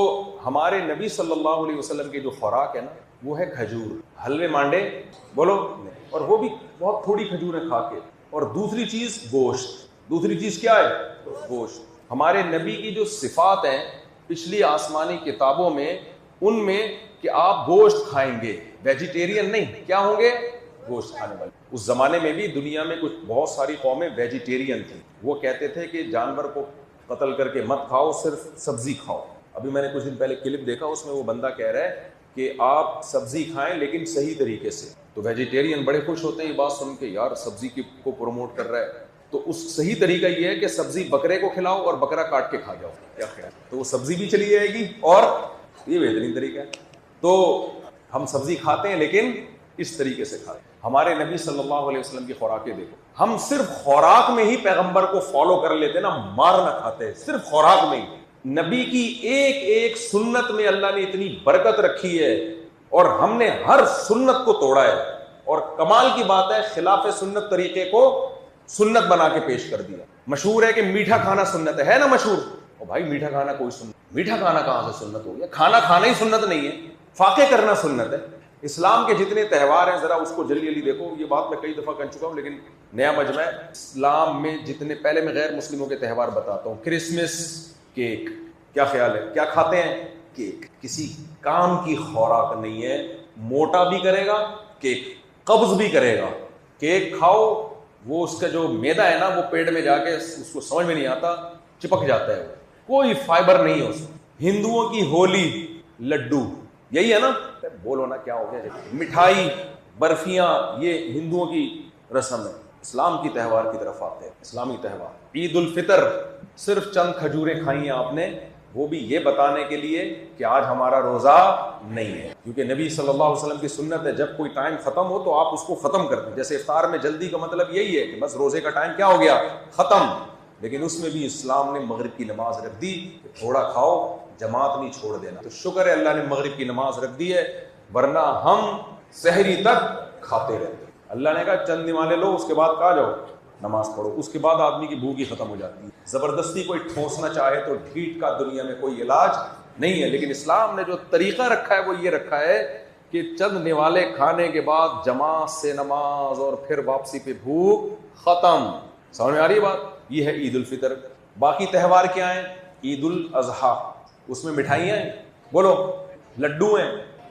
ہمارے نبی صلی اللہ علیہ وسلم کی جو خوراک ہے نا وہ ہے کھجور، حلوے مانڈے بولو، اور وہ بھی بہت تھوڑی کھجوریں کھا کے، اور دوسری چیز گوشت، دوسری چیز کیا ہے؟ گوشت۔ ہمارے نبی کی جو صفات ہیں پچھلی آسمانی کتابوں میں، ان میں کہ آپ گوشت کھائیں گے، ویجیٹیرین نہیں، کیا ہوں گے؟ گوشت کھانے والے۔ اس زمانے میں بھی دنیا میں کچھ بہت ساری قومیں ویجیٹیرین تھیں، وہ کہتے تھے کہ جانور کو قتل کر کے مت کھاؤ، صرف سبزی کھاؤ۔ ابھی میں نے کچھ دن پہلے کلپ دیکھا، اس میں وہ بندہ کہہ رہا ہے کہ آپ سبزی کھائیں لیکن صحیح طریقے سے، تو ویجیٹیرین بڑے خوش ہوتے ہیں یہ بات سن کے، یار سبزی کو پروموٹ کر رہا ہے، تو اس صحیح طریقہ یہ ہے کہ سبزی بکرے کو کھلاؤ اور بکرا کاٹ کے کھا جاؤ، کیا خیال؟ تو وہ سبزی بھی چلی جائے گی اور یہ بہترین طریقہ ہے۔ تو ہم سبزی کھاتے ہیں لیکن اس طریقے سے کھاتے ہیں۔ ہمارے نبی صلی اللہ علیہ وسلم کی خوراکیں دیکھو، ہم صرف خوراک میں ہی پیغمبر کو فالو کر لیتے نا، مار نہ کھاتے، صرف خوراک میں ہی۔ نبی کی ایک ایک سنت میں اللہ نے اتنی برکت رکھی ہے اور ہم نے ہر سنت کو توڑا ہے، اور کمال کی بات ہے خلاف سنت طریقے کو سنت بنا کے پیش کر دیا۔ مشہور ہے کہ میٹھا کھانا سنت ہے نا مشہور، اور بھائی میٹھا کھانا کوئی سنت، میٹھا کھانا کہاں سے سنت ہو گیا؟ کھانا کھانا ہی سنت نہیں ہے، فاقے کرنا سنت ہے۔ اسلام کے جتنے تہوار ہیں ذرا اس کو جلدی جلدی دیکھو، یہ بات میں کئی دفعہ کر چکا ہوں لیکن نیا مجمع ہے۔ اسلام میں جتنے، پہلے میں غیر مسلموں کے تہوار بتاتا ہوں۔ کرسمس، کیک، کیا خیال ہے؟ کیا کھاتے ہیں؟ کیک۔ کسی کام کی خوراک نہیں ہے، موٹا بھی کرے گا کیک، قبض بھی کرے گا کیک کھاؤ، وہ اس کا جو میدا ہے نا وہ پیٹ میں جا کے اس کو سمجھ میں نہیں آتا، چپک جاتا ہے، کوئی فائبر نہیں ہے اس میں۔ ہندوؤں کی ہولی، لڈو، یہی ہے نا، بولو نا کیا ہو گیا؟ مٹھائی، برفیاں، یہ ہندوؤں کی رسم ہے۔ اسلام کی تہوار کی طرف آتے ہیں، اسلامی تہوار۔ عید الفطر، صرف چند کھجوریں کھائی ہیں آپ نے، وہ بھی یہ بتانے کے لیے کہ آج ہمارا روزہ نہیں ہے، کیونکہ نبی صلی اللہ علیہ وسلم کی سنت ہے جب کوئی ٹائم ختم ہو تو آپ اس کو ختم کر دیں۔ جیسے افطار میں جلدی کا مطلب یہی ہے کہ بس روزے کا ٹائم کیا ہو گیا؟ ختم، لیکن اس میں بھی اسلام نے مغرب کی نماز رکھ دی کہ تھوڑا کھاؤ، جماعت نہیں چھوڑ دینا۔ تو شکر ہے اللہ نے مغرب کی نماز رکھ دی ہے، ورنہ ہم سحری تک کھاتے رہتے۔ اللہ نے کہا چند نمازیں لو، اس کے بعد کہا جاؤ نماز پڑھو، اس کے بعد آدمی کی بھوک ہی ختم ہو جاتی ہے۔ زبردستی کوئی ٹھوسنا چاہے تو ڈھیٹ کا دنیا میں کوئی علاج نہیں ہے، لیکن اسلام نے جو طریقہ رکھا ہے وہ یہ رکھا ہے کہ چند نوالے کھانے کے بعد جماعت سے نماز اور پھر واپسی پہ بھوک ختم۔ سمجھ میں آ رہی ہے بات؟ یہ ہے عید الفطر۔ باقی تہوار کیا ہیں؟ عید الاضحیٰ، اس میں مٹھائیاں ہیں، بولو، لڈو ہیں،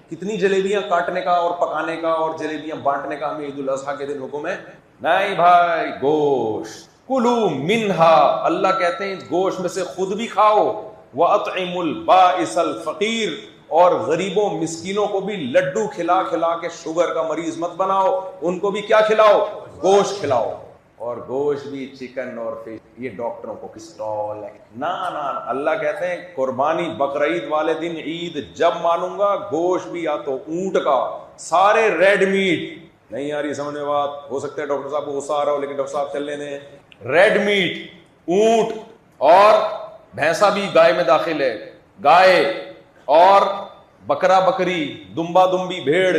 کتنی جلیبیاں کاٹنے کا اور پکانے کا اور جلیبیاں بانٹنے کا ہمیں عید الاضحیٰ کے دن حکم ہے؟ نہیں بھائی، گوشت، کلو منہا، اللہ کہتے ہیں اس گوشت میں سے خود بھی کھاؤ، وَأَطْعِمُ الْبَائِسَ الْفَقِيرَ، اور غریبوں مسکینوں کو بھی لڈو کھلا کھلا کے شوگر کا مریض مت بناؤ، ان کو بھی کیا کھلاؤ؟ گوشت کھلاؤ، اور گوشت بھی چکن اور فش۔ یہ ڈاکٹروں کو کسٹرول ہے، نا نا، اللہ کہتے ہیں قربانی بقرعید والے دن عید جب مانوں گا گوشت بھی یا تو اونٹ کا، سارے ریڈ میٹ۔ نہیں آ رہی سمجھ میں بات؟ ہو سکتا ہے ڈاکٹر صاحب کو غصہ آ رہا ہو لیکن ڈاکٹر صاحب چلنے دیں۔ ریڈ میٹ، اونٹ اور بھینسا بھی گائے میں داخل ہے، گائے اور بکرا بکری، دمبا دمبی بھیڑ،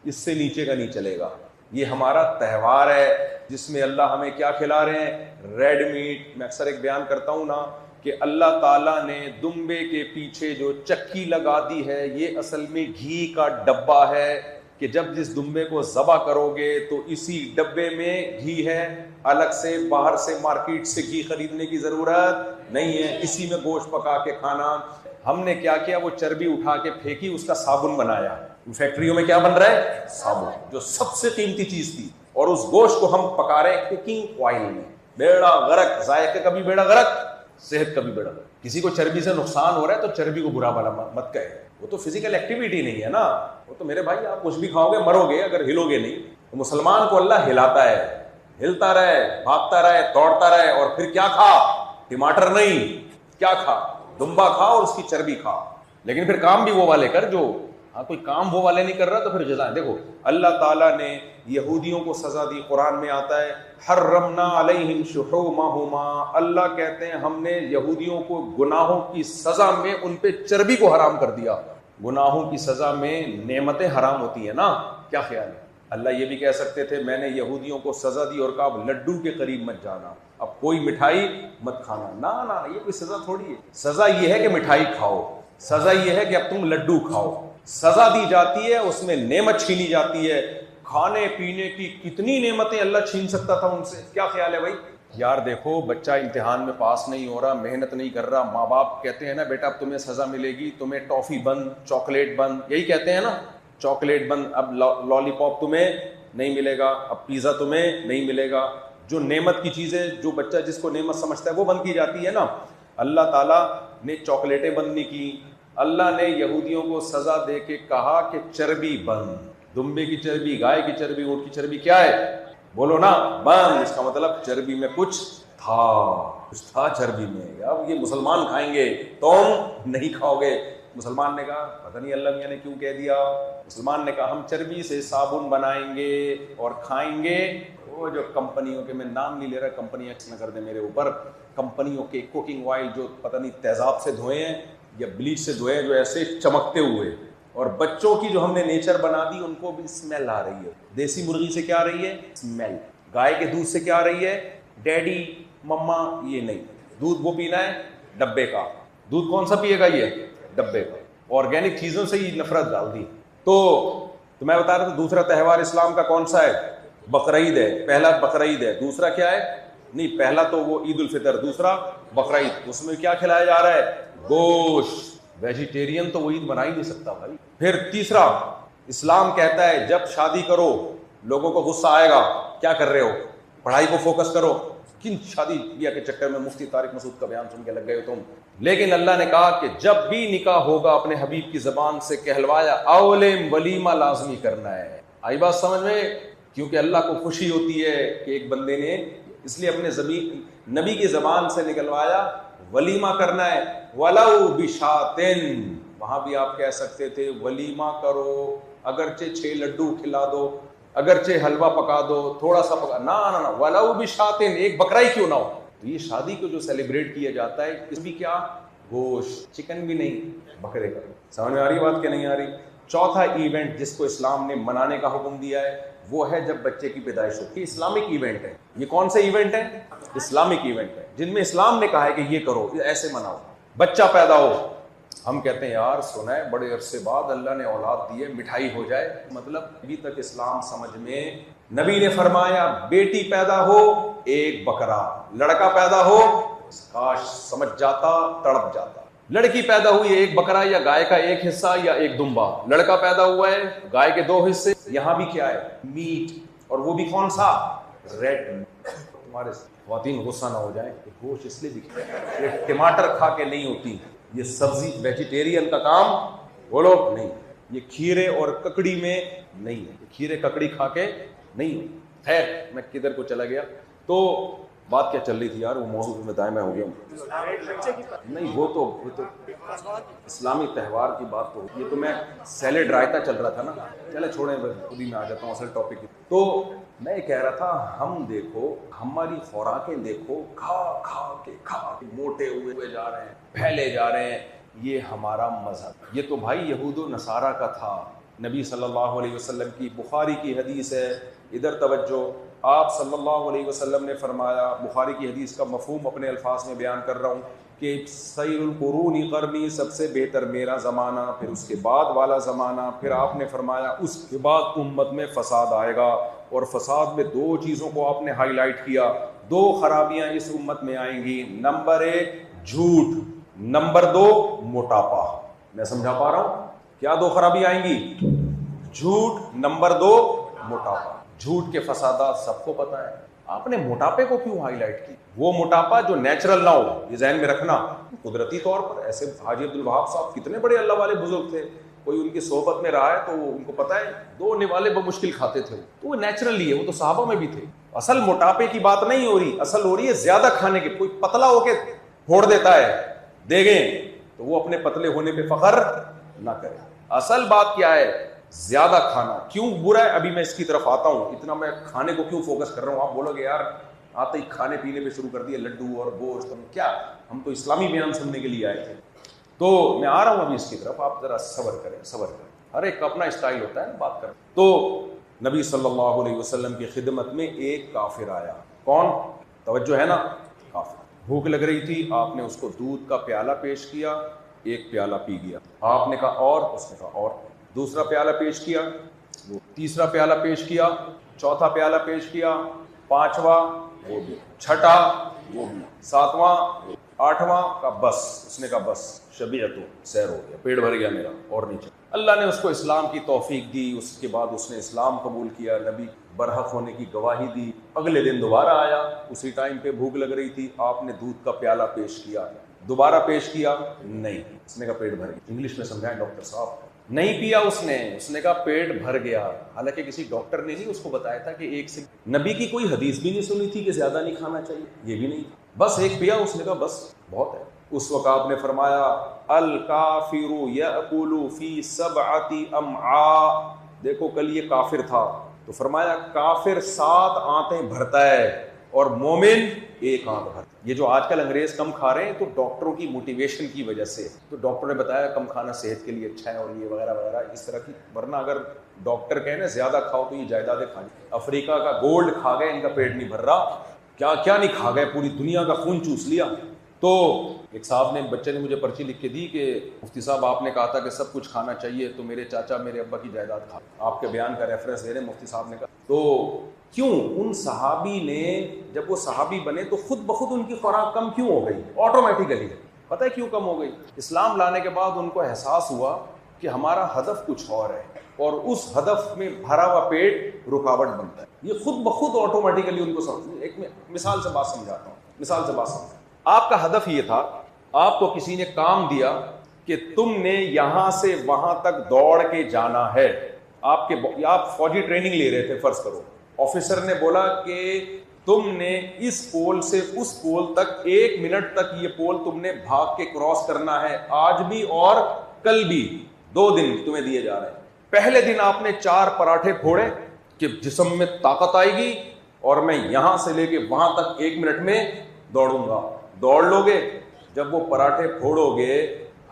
اس سے نیچے کا نہیں چلے گا۔ یہ ہمارا تہوار ہے جس میں اللہ ہمیں کیا کھلا رہے ہیں؟ Red meat. میں اکثر ایک بیان کرتا ہوں نا کہ اللہ تعالیٰ نے دمبے کے پیچھے جو چکی لگا دی ہے یہ اصل میں گھی کا ڈبہ ہے، کہ جب جس دمبے کو ذبح کرو گے تو اسی ڈبے میں گھی ہے, الگ سے باہر سے مارکیٹ سے گھی خریدنے کی ضرورت نہیں ہے, اسی میں گوشت پکا کے کھانا. ہم نے کیا کیا, وہ چربی اٹھا کے پھینکی, اس کا صابن بنایا. فیکٹریوں میں کیا بن رہا ہے, صابن, جو سب سے قیمتی چیز تھی, اور اس گوشت کو ہم پکا رہے ہیں کوکنگ آئل میں. بیڑا غرق, ذائقے کا بھی بیڑا غرق, صحت کا بھی بیڑا غرق. کسی کو چربی سے نقصان ہو رہا ہے تو چربی کو برا بھلا مت کہے, وہ تو فزیکل ایکٹیویٹی نہیں ہے نا, وہ تو میرے بھائی آپ کچھ بھی کھاؤ گے مرو گے اگر ہلو گے نہیں. تو مسلمان کو اللہ ہلاتا ہے, ہلتا رہے, بھاگتا رہے, دوڑتا رہے, اور پھر کیا کھا, ٹماٹر نہیں, کیا کھا, دمبا کھا اور اس کی چربی کھا. لیکن پھر کام بھی وہ والے کر جو, کوئی کام وہ والے نہیں کر رہا تو پھر غذا. دیکھو اللہ تعالیٰ نے یہودیوں کو سزا دی, قرآن میں آتا ہے حرمنا علیہم شحومہما, اللہ کہتے ہیں ہم نے یہودیوں کو گناہوں کی سزا میں ان پہ چربی کو حرام کر دیا. گناہوں کی سزا میں نعمتیں حرام ہوتی ہیں نا, کیا خیال ہے. اللہ یہ بھی کہہ سکتے تھے میں نے یہودیوں کو سزا دی اور کہا اب لڈو کے قریب مت جانا, اب کوئی مٹھائی مت کھانا. نا یہ کوئی سزا تھوڑی ہے. سزا یہ ہے کہ مٹھائی کھاؤ, سزا یہ ہے کہ اب تم لڈو کھاؤ. سزا دی جاتی ہے, اس میں نعمت چھینی جاتی ہے. کھانے پینے کی کتنی نعمتیں اللہ چھین سکتا تھا ان سے, کیا خیال ہے بھائی. یار دیکھو بچہ امتحان میں پاس نہیں ہو رہا, محنت نہیں کر رہا, ماں باپ کہتے ہیں نا بیٹا اب تمہیں سزا ملے گی, تمہیں ٹافی بند, چاکلیٹ بند, یہی کہتے ہیں نا, چاکلیٹ بند, اب لالی پاپ تمہیں نہیں ملے گا, اب پیزا تمہیں نہیں ملے گا. جو نعمت کی چیزیں, جو بچہ جس کو نعمت سمجھتا ہے وہ بند کی جاتی ہے نا. اللہ تعالیٰ نے چاکلیٹیں بند نہیں کی, اللہ نے یہودیوں کو سزا دے کے کہا کہ چربی بند, دمبے کی چربی, گائے کی چربی, اونٹ کی چربی کیا ہے, بولو نا, بند. اس کا مطلب چربی میں کچھ تھا چربی میں. اب یہ مسلمان کھائیں گے تم نہیں کھاؤ گے. مسلمان نے کہا پتہ نہیں اللہ میاں نے کیوں کہہ دیا. مسلمان نے کہا ہم چربی سے صابن بنائیں گے اور کھائیں گے. وہ جو کمپنیوں کے, میں نام نہیں لے رہا, کمپنی ایکس نہ کر دے میرے اوپر, کمپنیوں کے کوکنگ آئل جو پتہ نہیں تیزاب سے دھوئے ہیں یا بلیچ سے دھوئے ہیں, جو ایسے چمکتے ہوئے, اور بچوں کی جو ہم نے نیچر بنا دی ان کو بھی اسمیل آ رہی ہے. دیسی مرغی سے کیا آ رہی ہے, اسمیل. گائے کے دودھ سے کیا آ رہی ہے, ڈیڈی مما, یہ نہیں. دودھ وہ پینا ہے ڈبے کا. دودھ کون سا پیے گا, یہ ڈبے کا. آرگینک چیزوں سے ہی نفرت ڈال دی. تو میں بتا رہا تھا دوسرا تہوار اسلام کا کون سا ہے, بقرعید ہے. پہلا بقرعید ہے, دوسرا کیا ہے, نہیں پہلا تو وہ عید الفطر, دوسرا بقرعید. اس میں کیا کھلایا جا رہا ہے, گوشت. ویجیٹیرین تو وہ عید بنا ہی نہیں سکتا بھائی. پھر تیسرا, اسلام کہتا ہے جب شادی کرو لوگوں کو غصہ آئے گا, کیا کر رہے ہو, پڑھائی کو فوکس کرو. کن شادی بیاہ کے چکر میں مفتی طارق مسعود کا بیان سن کے لگ گئے ہو تم. لیکن اللہ نے کہا کہ جب بھی نکاح ہوگا اپنے حبیب کی زبان سے کہلوایا, اولم ولیمہ لازمی کرنا ہے. آئی بات سمجھ میں, کیونکہ اللہ کو خوشی ہوتی ہے کہ ایک بندے نے, اس لیے اپنے نبی کی زبان سے نکلوایا ولیمہ کرنا ہے. ولو بشاتن, وہاں بھی آپ کہہ سکتے تھے ولیمہ کرو, اگرچہ 6 لڈو کھلا دو, اگرچہ حلوہ پکا دو, تھوڑا سا پکا, نا ولو بشاتن, ایک بکرا ہی کیوں نہ ہو. تو یہ شادی کو جو سیلیبریٹ کیا جاتا ہے اس بھی کیا, گوشت, چکن بھی نہیں, بکرے کا. سمجھ میں آ رہی بات کہ نہیں آ رہی. چوتھا ایونٹ جس کو اسلام نے منانے کا حکم دیا ہے وہ ہے جب بچے کی پیدائش ہوتی ہے. اسلامک ایونٹ ہے. یہ کون سے ایونٹ ہے, اسلامک ایونٹ ہے, جن میں اسلام نے کہا ہے کہ یہ کرو, ایسے مناؤ. بچہ پیدا ہو, ہم کہتے ہیں یار سنا ہے بڑے عرصے بعد اللہ نے اولاد دی ہے, مٹھائی ہو جائے. مطلب ابھی تک اسلام سمجھ میں, نبی نے فرمایا بیٹی پیدا ہو ایک بکرا, لڑکا پیدا ہو کاش سمجھ جاتا, تڑپ جاتا. لڑکی پیدا ہوئی ایک بکرا یا گائے کا ایک حصہ یا ایک دمبا. لڑکا پیدا ہوا ہے گائے کے 2 حصے. یہاں بھی کیا ہے, میٹ, اور وہ بھی کون سا, ریڈ. تمہارے خواتین غصہ نہ ہو جائیں کہ گوشت اس لیے بھی کھاتے, یہ ٹماٹر کھا کے نہیں ہوتی, یہ سبزی ویجیٹیرین کا کام بولو نہیں, یہ کھیرے اور ککڑی میں نہیں ہے, کھیرے ککڑی کھا کے نہیں ہوتی. خیر میں کدھر کو چلا گیا. تو بات کیا چل رہی تھی یار, وہ موضوع میں دائیں ہو گیا نہیں. وہ تو اسلامی تہوار کی بات تو, یہ تو میں سیلیڈ رائتا چل رہا تھا نا. چلے چھوڑیں, خود ہی میں آ جاتا ہوں اصل ٹاپک کی. تو میں یہ کہہ رہا تھا ہم دیکھو ہماری خوراکیں دیکھو, کھا کے موٹے ہوئے جا رہے ہیں, پھیلے جا رہے ہیں. یہ ہمارا مذہب, یہ تو بھائی یہود و نصارہ کا تھا. نبی صلی اللہ علیہ وسلم کی بخاری کی حدیث ہے, ادھر توجہ, آپ صلی اللہ علیہ وسلم نے فرمایا, بخاری کی حدیث کا مفہوم اپنے الفاظ میں بیان کر رہا ہوں, کہ خیر القرون قرنی, سب سے بہتر میرا زمانہ, پھر اس کے بعد والا زمانہ. پھر آپ نے فرمایا اس کے بعد امت میں فساد آئے گا, اور فساد میں دو چیزوں کو آپ نے ہائی لائٹ کیا, دو خرابیاں اس امت میں آئیں گی. نمبر 1 جھوٹ, نمبر 2 موٹاپا. میں سمجھا پا رہا ہوں؟ کیا دو خرابی آئیں گی؟ جھوٹ, نمبر 2 موٹاپا. جھوٹ کے فسادات سب کو پتہ ہے. آپ نے موٹاپے کو کیوں ہائی لائٹ کی؟ وہ موٹاپا جو نیچرل نہ ہو, یہ ذہن میں رکھنا, قدرتی طور پر. ایسے حاجی عبد الوہاب صاحب کتنے بڑے اللہ والے بزرگ تھے, کوئی ان کی صحبت میں رہا ہے تو ان کو پتہ ہے 2 نوالے بمشکل کھاتے تھے, تو وہ نیچرلی ہے, وہ تو صحابہ میں بھی تھے. اصل موٹاپے کی بات نہیں ہو رہی, اصل ہو رہی ہے زیادہ کھانے کی. کوئی پتلا ہو کے پھوڑ دیتا ہے دیگیں, تو وہ اپنے پتلے ہونے پہ فخر نہ کرے. اصل بات کیا ہے؟ زیادہ کھانا. کیوں برا ہے؟ ابھی میں اس کی طرف آتا ہوں. اتنا میں کھانے کو کیوں فوکس کر رہا ہوں؟ آپ بولو گے یار آتے ہی کھانے پینے پہ شروع کر دیا, لڈو اور گوشت. کیا ہم تو اسلامی بیان سننے کے لیے آئے تھے. تو میں آ رہا ہوں ابھی اس کی طرف, آپ ذرا صبر کریں, صبر کریں. ہر ایک کا اپنا اسٹائل ہوتا ہے بات کریں. تو نبی صلی اللہ علیہ وسلم کی خدمت میں ایک کافر آیا. کون؟ توجہ ہے نا, کافر. بھوک لگ رہی تھی, آپ نے اس کو دودھ کا پیالہ پیش کیا, ایک پیالہ پی گیا. آپ نے کہا اور, اس نے کہا اور. دوسرا پیالہ پیش کیا, وہ تیسرا پیالہ پیش کیا, چوتھا پیالہ پیش کیا, پانچواں وہ بھی, چھٹا وہ بھی, ساتواں, آٹھواں کا بس. اس نے کہا بس شبیعت ہو, سیر ہو گیا, پیٹ بھر گیا میرا, اور نہیں چاہیے. اللہ نے اس کو اسلام کی توفیق دی. اس کے بعد اس نے اسلام قبول کیا, نبی برحق ہونے کی گواہی دی. اگلے دن دوبارہ آیا, اسی ٹائم پہ بھوک لگ رہی تھی, آپ نے دودھ کا پیالہ پیش کیا. دوبارہ پیش کیا, نہیں. اس نے کہا پیٹ بھر گیا. انگلش میں سمجھائیں ڈاکٹر صاحب. نہیں پیا اس نے کہا پیٹ بھر گیا. حالانکہ کسی ڈاکٹر نے نہیں اس کو بتایا تھا کہ ایک سے, نبی کی کوئی حدیث بھی نہیں سنی تھی کہ زیادہ نہیں کھانا چاہیے, یہ بھی نہیں. بس ایک پیا, اس نے کہا بس بہت ہے. اس وقت آپ نے فرمایا الکافر یأکل فی 7 امعاء. دیکھو کل یہ کافر تھا, تو فرمایا کافر 7 آنتیں بھرتا ہے اور مومن 1 آنت بھرتا ہے. یہ جو آج کل انگریز کم کھا رہے ہیں تو ڈاکٹروں کی موٹیویشن کی وجہ سے, تو ڈاکٹر نے بتایا کم کھانا صحت کے لیے اچھا ہے اور یہ وغیرہ وغیرہ اس طرح کی. ورنہ اگر ڈاکٹر کہے نا زیادہ کھاؤ تو یہ جائیدادیں کھا گئے, افریقہ کا گولڈ کھا گئے, ان کا پیٹ نہیں بھر رہا, کیا کیا نہیں کھا گئے, پوری دنیا کا خون چوس لیا. تو ایک صاحب نے, بچے نے مجھے پرچی لکھ کے دی کہ مفتی صاحب آپ نے کہا تھا کہ سب کچھ کھانا چاہیے, تو میرے چاچا میرے ابا کی جائیداد کھا. آپ کے بیان کا ریفرنس دے رہے ہیں, مفتی صاحب نے کہا. تو کیوں ان صحابی نے جب وہ صحابی بنے تو خود بخود ان کی خوراک کم کیوں ہو گئی؟ آٹومیٹیکلی. پتہ ہے کیوں کم ہو گئی؟ اسلام لانے کے بعد ان کو احساس ہوا کہ ہمارا ہدف کچھ اور ہے, اور اس ہدف میں بھرا ہوا پیٹ رکاوٹ بنتا ہے. یہ خود بخود آٹومیٹیکلی ان کو سمجھ. ایک مثال سے بات سمجھاتا ہوں. آپ کا ہدف یہ تھا, آپ کو کسی نے کام دیا کہ تم نے یہاں سے وہاں تک دوڑ کے جانا ہے. آپ فوجی ٹریننگ لے رہے تھے فرض کرو, آفیسر نے بولا کہ تم نے اس پول سے اس پول تک 1 منٹ تک یہ پول تم نے بھاگ کے کراس کرنا ہے, آج بھی اور کل بھی, 2 دن تمہیں دیے جا رہے ہیں. پہلے دن آپ نے 4 پراٹھے پھوڑے کہ جسم میں طاقت آئے گی اور میں یہاں سے لے کے وہاں تک 1 منٹ میں دوڑوں گا. دوڑ لو گے. جب وہ پراٹھے پھوڑو گے,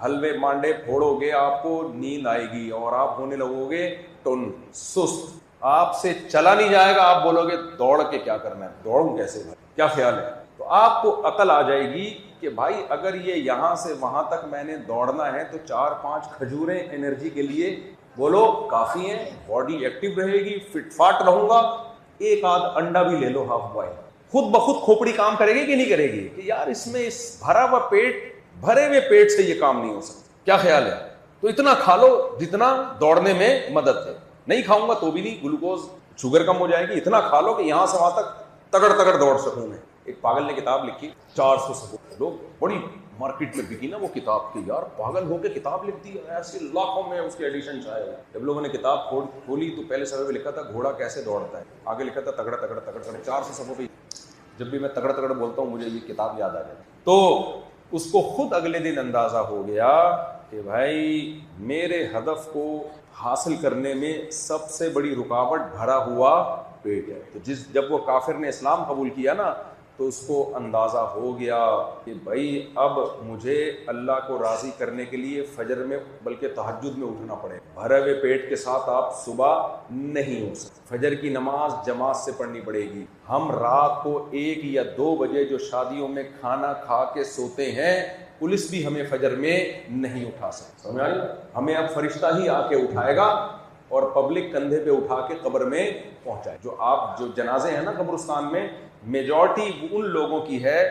حلوے مانڈے پھوڑو گے, آپ کو نیند آئے گی اور آپ ہونے لگو گے ٹن سست, آپ سے چلا نہیں جائے گا. آپ بولو گے دوڑ کے کیا کرنا ہے, دوڑوں کیسے, کیا خیال ہے؟ تو آپ کو عقل آ جائے گی کہ بھائی اگر یہ یہاں سے وہاں تک میں نے دوڑنا ہے تو 4-5 کھجوریں انرجی کے لیے بولو کافی ہیں, باڈی ایکٹیو رہے گی, فٹ فاٹ رہوں گا. 1 آدھ انڈا بھی لے لو ہاف بوائل, خود بخود کھوپڑی کام کرے گی کہ نہیں کرے گی کہ یار اس میں اس بھرا ہوا پیٹ, بھرے ہوئے پیٹ سے یہ کام نہیں ہو سکتا. کیا خیال ہے؟ تو اتنا کھا لو جتنا دوڑنے میں مدد ہے. نہیں کھاؤں گا تو بھی نہیں, گلوکوز شوگر کم ہو جائے گی. اتنا کھا لو کہ یہاں سے وہاں تک تگڑ تگڑ دوڑ سکوں میں. ایک پاگل نے کتاب لکھی 400 صفحوں, لوگ بڑی مارکیٹ میں بکی نا وہ کتاب کی, یار پاگل ہو کے کتاب لکھ دی, ایسے لاکھوں میں اس کے ایڈیشن آئے ہوئے. جب لوگوں نے کتاب کھولی تو پہلے صفحے پہ لکھا تھا گھوڑا کیسے دوڑتا ہے, آگے لکھا تھا تگڑ تگڑ تگڑ تگڑ. 400 صفحوں پہ. جب بھی میں تگڑ تگڑ بولتا ہوں مجھے یہ کتاب یاد آ جاتی. تو اس کو خود اگلے دن اندازہ ہو گیا کہ بھائی میرے ہدف کو حاصل کرنے میں سب سے بڑی رکاوٹ بھرا ہوا پیٹ ہے. تو جب وہ کافر نے اسلام قبول کیا نا تو اس کو اندازہ ہو گیا کہ بھائی اب مجھے اللہ کو راضی کرنے کے لیے فجر میں بلکہ تہجد میں اٹھنا پڑے. بھرے ہوئے پیٹ کے ساتھ آپ صبح نہیں اٹھ سکتے. فجر کی نماز جماعت سے پڑھنی پڑے گی. ہم رات کو 1 یا 2 بجے جو شادیوں میں کھانا کھا کے سوتے ہیں, پولیس بھی ہمیں فجر میں نہیں اٹھا سکتی. سمجھ آئی؟ ہمیں اب فرشتہ ہی آ کے اٹھائے گا اور پبلک کندھے پہ اٹھا کے قبر میں پہنچائے. جو جنازے ہیں نا قبرستان میں, میجورٹی ان لوگوں کی ہے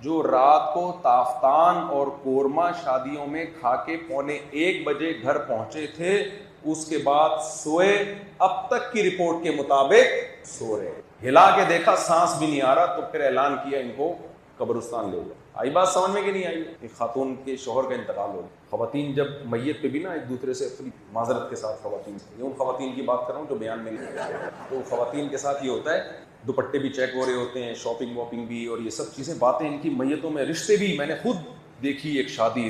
جو رات کو تافتان اور قورمہ شادیوں میں کھا کے 1:45 بجے گھر پہنچے تھے, اس کے بعد سوئے, اب تک کی رپورٹ کے مطابق سو رہے, ہلا کے دیکھا سانس بھی نہیں آ رہا, تو پھر اعلان کیا ان کو قبرستان لے جاؤ. آئی بات سمجھ میں کہ نہیں آئی؟ ایک خاتون کے شوہر کا انتقال ہو گیا. خواتین جب میت پہ بھی نا ایک دوسرے سے معذرت کے ساتھ خواتین سے, یہ ان خواتین کی بات کر رہا ہوں جو بیان میں نہیں ہے, تو خواتین کے ساتھ یہ ہوتا ہے دوپٹے بھی چیک ہو رہے ہوتے ہیں, شاپنگ واپنگ بھی, اور یہ سب چیزیں باتیں ان کی میتوں میں. رشتے بھی میں نے خود دیکھی, ایک شادی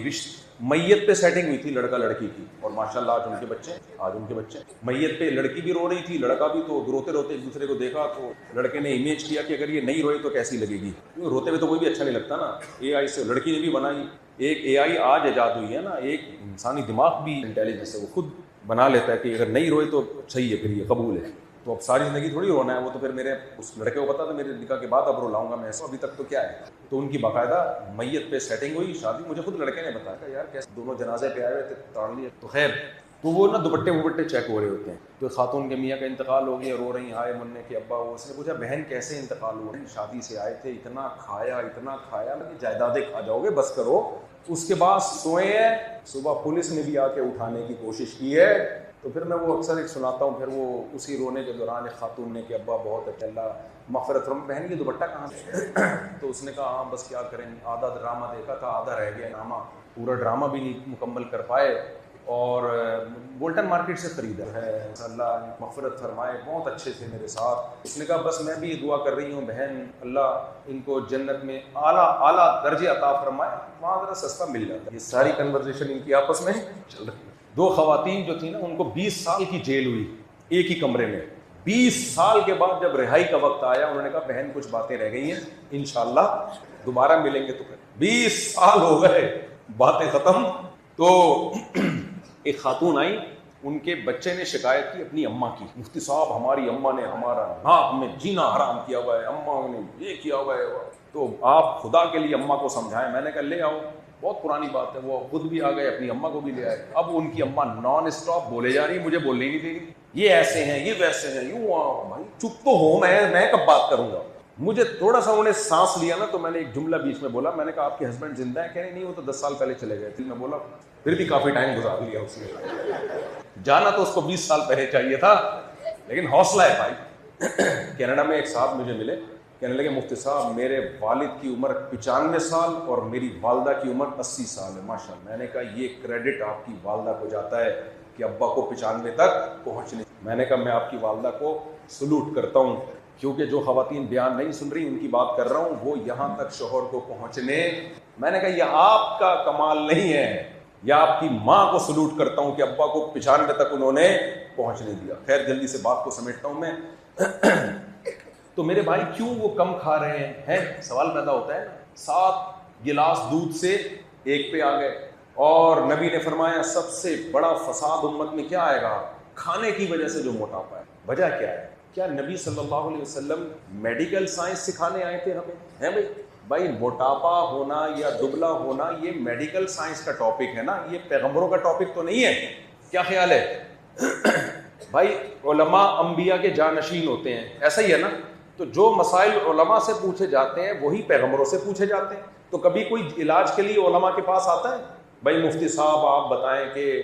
میت پہ سیٹنگ ہوئی تھی لڑکا لڑکی کی, اور ماشاءاللہ آج ان کے بچے میت پہ لڑکی بھی رو رہی تھی, لڑکا بھی, تو روتے روتے ایک دوسرے کو دیکھا, تو لڑکے نے امیج کیا کہ اگر یہ نہیں روئے تو کیسی لگے گی, روتے ہوئے تو کوئی بھی اچھا نہیں لگتا نا. اے آئی سے لڑکی نے بھی بنائی, ایک اے آئی آج ایجاد ہوئی ہے نا, ایک انسانی دماغ بھی انٹیلیجنس ہے, وہ خود بنا لیتا ہے کہ اگر نہیں روئے تو صحیح ہے, پھر یہ قبول ہے. تو اب ساری زندگی تھوڑی رونا ہے, وہ تو پھر میرے اس لڑکے کو پتا تھا میرے نکاح کے بعد اب رو لاؤں گا میں, ابھی تک تو کیا ہے. تو ان کی باقاعدہ میت پہ سیٹنگ ہوئی, شادی. مجھے خود لڑکے نے بتایا کہ یار کیسے دونوں جنازے پہ آئے ہوئے تھے, تاڑ لیے. تو خیر, تو وہ نا دوپٹے چیک ہو رہے ہوتے ہیں. تو خاتون کے میاں کا انتقال ہو گیا, رو رہی ہائے مننے کے ابا. اس نے پوچھا بہن کیسے انتقال ہوا؟ شادی سے آئے تھے, اتنا کھایا کہ جائیدادیں کھا جاؤ گے, بس کرو. اس کے بعد سوئے ہیں, صبح پولیس نے بھی آ کے اٹھانے کی کوشش کی ہے. تو پھر میں وہ اکثر ایک سناتا ہوں, پھر وہ اسی رونے کے دوران ایک خاتون نے کہ ابا بہت اچھا, اللہ مغفرت فرمائے, بہن یہ دوپٹہ کہاں سے؟ تو اس نے کہا ہاں بس کیا کریں, آدھا ڈرامہ دیکھا تھا, آدھا رہ گیا ڈرامہ, پورا ڈرامہ بھی نہیں مکمل کر پائے, اور بولٹن مارکیٹ سے خریدا ہے. اللہ مغفرت فرمائے, بہت اچھے تھے میرے ساتھ. اس نے کہا بس میں بھی دعا کر رہی ہوں بہن, اللہ ان کو جنت میں اعلیٰ درجے عطا فرمائے. وہاں ذرا سستا مل جاتا ہے. یہ ساری کنورزیشن ان کی آپس میں چل رہی ہے. 2 خواتین جو تھیں نا, ان کو 20 سال کی جیل ہوئی ایک ہی کمرے میں. 20 سال کے بعد جب رہائی کا وقت آیا, انہوں نے کہا بہن کچھ باتیں رہ گئی ہیں, انشاءاللہ دوبارہ ملیں گے. تو 20 سال ہو گئے, باتیں ختم. تو ایک خاتون آئی, ان کے بچے نے شکایت کی اپنی اماں کی, مفتی صاحب ہماری اماں نے ہمارا ناک میں جینا حرام کیا ہوا ہے, اماں نے یہ کیا ہوا ہے, تو آپ خدا کے لیے اماں کو سمجھائیں. میں نے کہا لے آؤ, بہت پرانی بات ہے. وہ خود بھی آ گئے, اپنی اماں کو بھی لے آئے. اب ان کی اماں نان اسٹاپ بولے جا رہی, مجھے بولنے نہیں دے رہی, یہ ایسے ہیں, یہ ویسے ہیں, یوں. بھائی چپ تو ہو, میں کب بات کروں گا. مجھے تھوڑا سا انہوں نے سانس لیا نا, تو میں نے ایک جملہ بیچ میں بولا. میں نے کہا آپ کے ہسبینڈ زندہ ہیں؟ کہہ رہے نہیں, وہ تو 10 سال پہلے چلے گئے تھے. میں بولا پھر بھی کافی ٹائم گزار لیا اس نے, جانا تو اس کو 20 سال پہلے چاہیے تھا, لیکن حوصلہ ہے بھائی. کینیڈا میں ایک صاحب مجھے ملے, کہنے لگے مفتی صاحب میرے والد کی عمر 95 سال اور میری والدہ کی عمر 80 سال ہے ماشاءاللہ. میں نے کہا یہ کریڈٹ آپ کی والدہ کو جاتا ہے کہ ابا کو 95 تک پہنچنے. میں نے کہا میں آپ کی والدہ کو سلوٹ کرتا ہوں, کیونکہ جو خواتین بیان نہیں سن رہی ان کی بات کر رہا ہوں, وہ یہاں تک شوہر کو پہنچنے. میں نے کہا یہ آپ کا کمال نہیں ہے, یا آپ کی ماں کو سلوٹ کرتا ہوں کہ ابا کو 95 تک انہوں نے پہنچنے دیا. خیر جلدی سے بات کو سمیٹتا ہوں میں. تو میرے بھائی کیوں وہ کم کھا رہے ہیں, سوال پیدا ہوتا ہے. 7 گلاس دودھ سے 1 پہ آ گئے, اور نبی نے فرمایا سب سے بڑا فساد امت میں کیا آئے گا, کھانے کی وجہ سے جو موٹاپا ہے. وجہ کیا ہے؟ کیا نبی صلی اللہ علیہ وسلم میڈیکل سائنس سکھانے آئے تھے ہمیں؟ ہیں بھائی موٹاپا ہونا یا دبلا ہونا یہ میڈیکل سائنس کا ٹاپک ہے نا, یہ پیغمبروں کا ٹاپک تو نہیں ہے. کیا خیال ہے بھائی؟ علماء انبیاء کے جانشین ہوتے ہیں, ایسا ہی ہے نا. تو جو مسائل علماء سے پوچھے جاتے ہیں وہی پیغمبروں سے پوچھے جاتے ہیں. تو کبھی کوئی علاج کے لیے علماء کے پاس آتا ہے, بھائی مفتی صاحب آپ بتائیں کہ